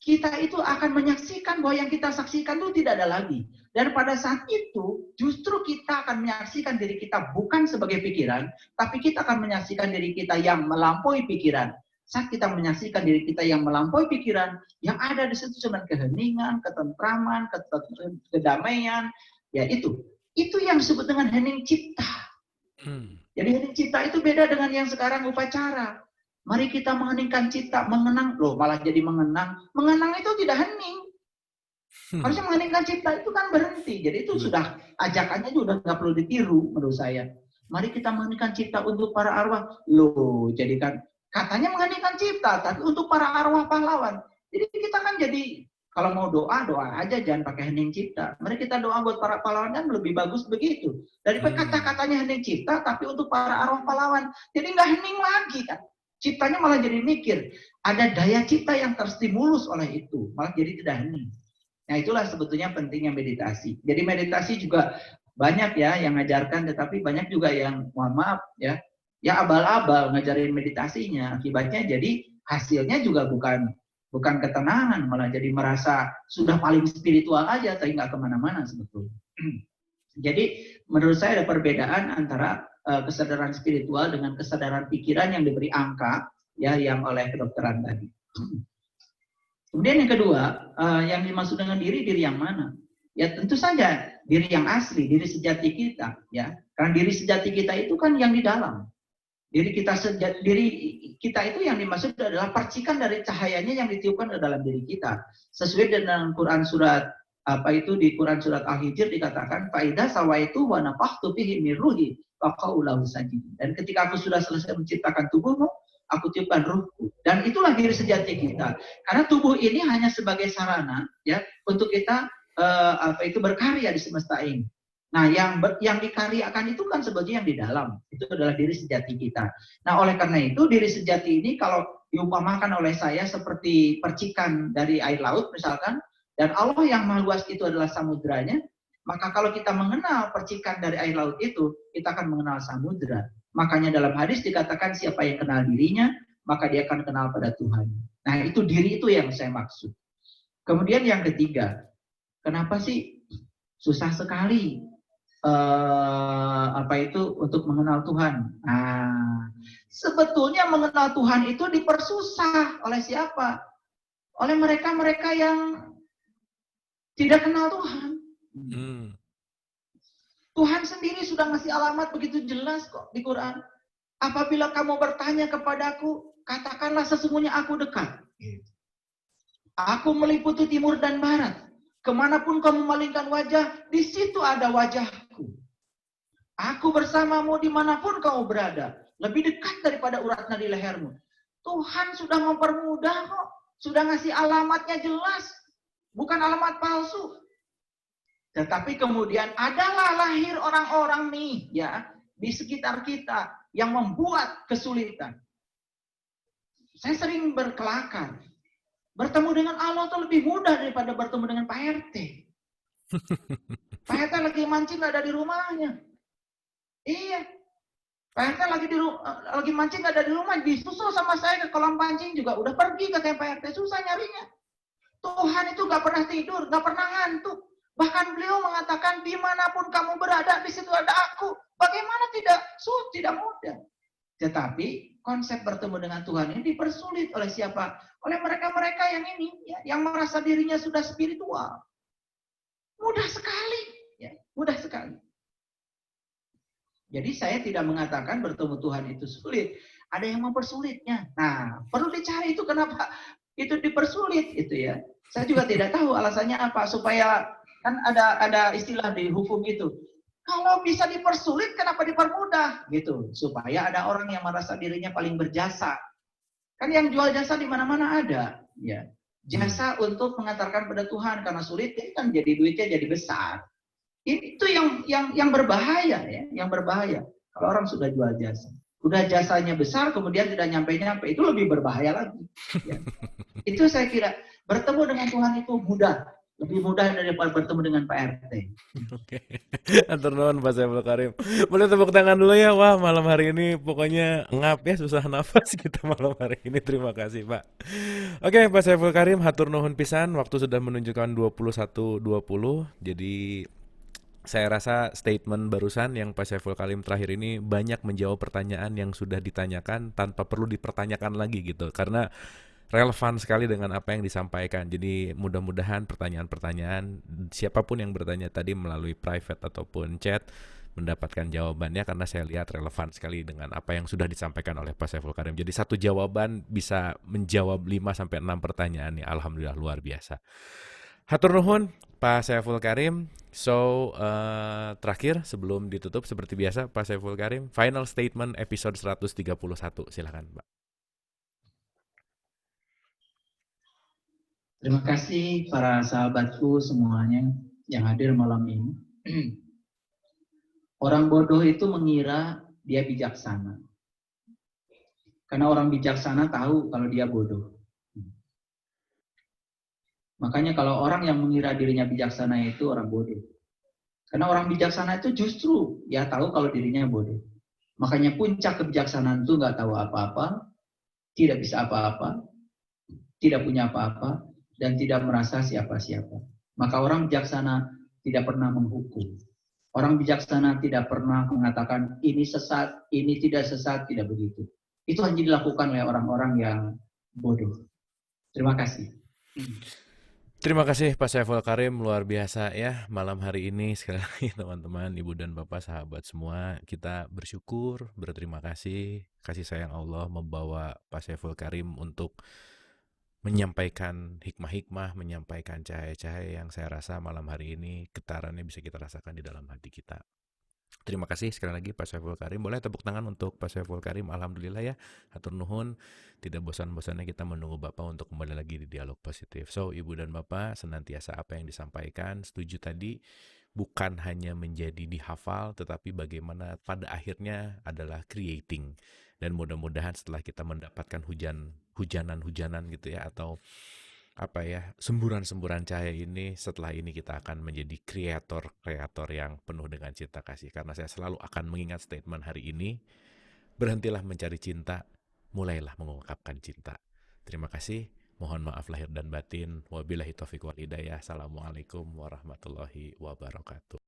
kita itu akan menyaksikan bahwa yang kita saksikan itu tidak ada lagi. Dan pada saat itu justru kita akan menyaksikan diri kita bukan sebagai pikiran, tapi kita akan menyaksikan diri kita yang melampaui pikiran. Saat kita menyaksikan diri kita yang melampaui pikiran, yang ada di situ cuma keheningan, ketentraman, kedamaian, ya itu yang disebut dengan hening cipta. Jadi hening cipta itu beda dengan yang sekarang upacara. Mari kita mengheningkan cipta, mengenang, loh malah jadi mengenang. Mengenang itu tidak hening. Harusnya mengheningkan cipta itu kan berhenti. Jadi itu sudah ajakannya juga nggak perlu ditiru menurut saya. Mari kita mengheningkan cipta untuk para arwah. Loh, jadi kan katanya mengheningkan cipta, tapi untuk para arwah pahlawan. Jadi kita kan jadi, kalau mau doa aja, jangan pakai hening cipta. Mari kita doa buat para pahlawan, kan lebih bagus begitu. Daripada kata-katanya hening cipta, tapi untuk para arwah pahlawan. Jadi nggak hening lagi kan. Ciptanya malah jadi mikir. Ada daya cipta yang terstimulus oleh itu. Malah jadi tidak hening. Nah, itulah sebetulnya pentingnya meditasi. Jadi meditasi juga banyak ya yang ngajarkan, tetapi banyak juga yang, mohon maaf ya abal-abal ngajarin meditasinya. Akibatnya jadi hasilnya juga bukan ketenangan, malah jadi merasa sudah paling spiritual aja, tapi nggak kemana-mana sebetulnya. Jadi menurut saya ada perbedaan antara kesadaran spiritual dengan kesadaran pikiran yang diberi angka ya yang oleh kedokteran tadi. Kemudian yang kedua, yang dimaksud dengan diri yang mana? Ya tentu saja diri yang asli, diri sejati kita, ya. Karena diri sejati kita itu kan yang di dalam. Diri kita itu yang dimaksud adalah percikan dari cahayanya yang ditiupkan ke dalam diri kita. Sesuai dengan Quran surat di Quran surat Al-Hijr dikatakan faida sawaitu wa nafakhtu fihi min ruhi wa qaulahu sajid. Dan ketika aku sudah selesai menciptakan tubuhmu, aku tiupkan ruhku. Dan itulah diri sejati kita. Karena tubuh ini hanya sebagai sarana ya untuk kita berkarya di semesta ini. Nah, yang dikaryakan itu kan sebetulnya yang di dalam. Itu adalah diri sejati kita. Nah, oleh karena itu diri sejati ini kalau diumpamakan oleh saya seperti percikan dari air laut misalkan, dan Allah yang maha luas itu adalah samudranya, maka kalau kita mengenal percikan dari air laut itu, kita akan mengenal samudra. Makanya dalam hadis dikatakan siapa yang kenal dirinya, maka dia akan kenal pada Tuhan. Nah, itu diri itu yang saya maksud. Kemudian yang ketiga, kenapa sih susah sekali untuk mengenal Tuhan? Nah, sebetulnya mengenal Tuhan itu dipersusah oleh siapa? Oleh mereka-mereka yang tidak kenal Tuhan. Tuhan sendiri sudah ngasih alamat begitu jelas kok di Quran. Apabila kamu bertanya kepadaku, katakanlah sesungguhnya aku dekat. Aku meliputi timur dan barat. Kemanapun kamu malingkan wajah, di situ ada wajahku. Aku bersamamu dimanapun kamu berada. Lebih dekat daripada urat nadi lehermu. Tuhan sudah mempermudah kok. Sudah ngasih alamatnya jelas. Bukan alamat palsu. Tetapi kemudian adalah lahir orang-orang nih ya di sekitar kita yang membuat kesulitan. Saya sering berkelakar. Bertemu dengan Allah itu lebih mudah daripada bertemu dengan Pak RT. Pak RT lagi mancing nggak ada di rumahnya. Iya. Pak RT lagi mancing nggak ada di rumah. Disusul sama saya ke kolam pancing juga. Udah pergi katanya Pak RT. Susah nyarinya. Tuhan itu nggak pernah tidur, nggak pernah ngantuk. Bahkan beliau mengatakan dimanapun kamu berada, di situ ada aku. Bagaimana tidak mudah. Tetapi konsep bertemu dengan Tuhan ini dipersulit oleh siapa? Oleh mereka-mereka yang ini, ya, yang merasa dirinya sudah spiritual. Mudah sekali, ya, mudah sekali. Jadi saya tidak mengatakan bertemu Tuhan itu sulit. Ada yang mempersulitnya. Nah, perlu dicari itu kenapa itu dipersulit, itu ya. Saya juga tidak tahu alasannya apa, supaya kan ada istilah di hukum itu. Kalau bisa dipersulit, kenapa dipermudah? Gitu, supaya ada orang yang merasa dirinya paling berjasa. Kan yang jual jasa di mana-mana ada, ya. Jasa untuk mengantarkan pada Tuhan karena sulit kan jadi duitnya jadi besar. Itu yang berbahaya ya, yang berbahaya. Kalau orang sudah jual jasa, udah jasanya besar kemudian tidak nyampe-nyampe, itu lebih berbahaya lagi. Ya. Itu saya kira bertemu dengan Tuhan itu mudah. Lebih mudah daripada bertemu dengan Pak RT.
Oke, atur nuhun Pak Saiful Karim. Boleh tepuk tangan dulu ya. Wah, malam hari ini pokoknya ngap ya, susah nafas kita malam hari ini. Terima kasih Pak. Oke, Pak Saiful Karim, hatur nuhun pisan. Waktu sudah menunjukkan 21.20. Jadi saya rasa statement barusan yang Pak Saiful Karim terakhir ini banyak menjawab pertanyaan yang sudah ditanyakan tanpa perlu dipertanyakan lagi gitu. Karena relevan sekali dengan apa yang disampaikan. Jadi mudah-mudahan pertanyaan-pertanyaan siapapun yang bertanya tadi melalui private ataupun chat mendapatkan jawabannya, karena saya lihat relevan sekali dengan apa yang sudah disampaikan oleh Pak Saiful Karim. Jadi satu jawaban bisa menjawab 5-6 pertanyaan nih. Alhamdulillah luar biasa. Hatur nuhun Pak Saiful Karim. So terakhir sebelum ditutup seperti biasa Pak Saiful Karim, final statement episode 131. Silakan Pak.
Terima kasih para sahabatku semuanya yang hadir malam ini. Orang bodoh itu mengira dia bijaksana. Karena orang bijaksana tahu kalau dia bodoh. Makanya kalau orang yang mengira dirinya bijaksana itu orang bodoh. Karena orang bijaksana itu justru ya tahu kalau dirinya bodoh. Makanya puncak kebijaksanaan itu nggak tahu apa-apa, tidak bisa apa-apa, tidak punya apa-apa, dan tidak merasa siapa-siapa. Maka orang bijaksana tidak pernah menghukum. Orang bijaksana tidak pernah mengatakan ini sesat, ini tidak sesat, tidak begitu. Itu hanya dilakukan oleh orang-orang yang bodoh. Terima kasih.
Terima kasih Pak Saiful Karim, luar biasa ya malam hari ini. Sekali lagi teman-teman, ibu dan bapak, sahabat semua, kita bersyukur, berterima kasih sayang Allah membawa Pak Saiful Karim untuk menyampaikan hikmah-hikmah, menyampaikan cahaya-cahaya yang saya rasa malam hari ini getarannya bisa kita rasakan di dalam hati kita. Terima kasih sekali lagi Pak Saiful Karim. Boleh tepuk tangan untuk Pak Saiful Karim. Alhamdulillah ya, hatur nuhun. Tidak bosan-bosannya kita menunggu Bapak untuk kembali lagi di Dialog Positif. So, Ibu dan Bapak, senantiasa apa yang disampaikan, setuju tadi, bukan hanya menjadi dihafal, tetapi bagaimana pada akhirnya adalah creating. Dan mudah-mudahan setelah kita mendapatkan hujanan-hujanan gitu ya, atau semburan-semburan cahaya ini, setelah ini kita akan menjadi kreator yang penuh dengan cinta kasih. Karena saya selalu akan mengingat statement hari ini, berhentilah mencari cinta, mulailah mengungkapkan cinta. Terima kasih, mohon maaf lahir dan batin. Wabillahi taufiq wal hidayah. Assalamualaikum warahmatullahi wabarakatuh.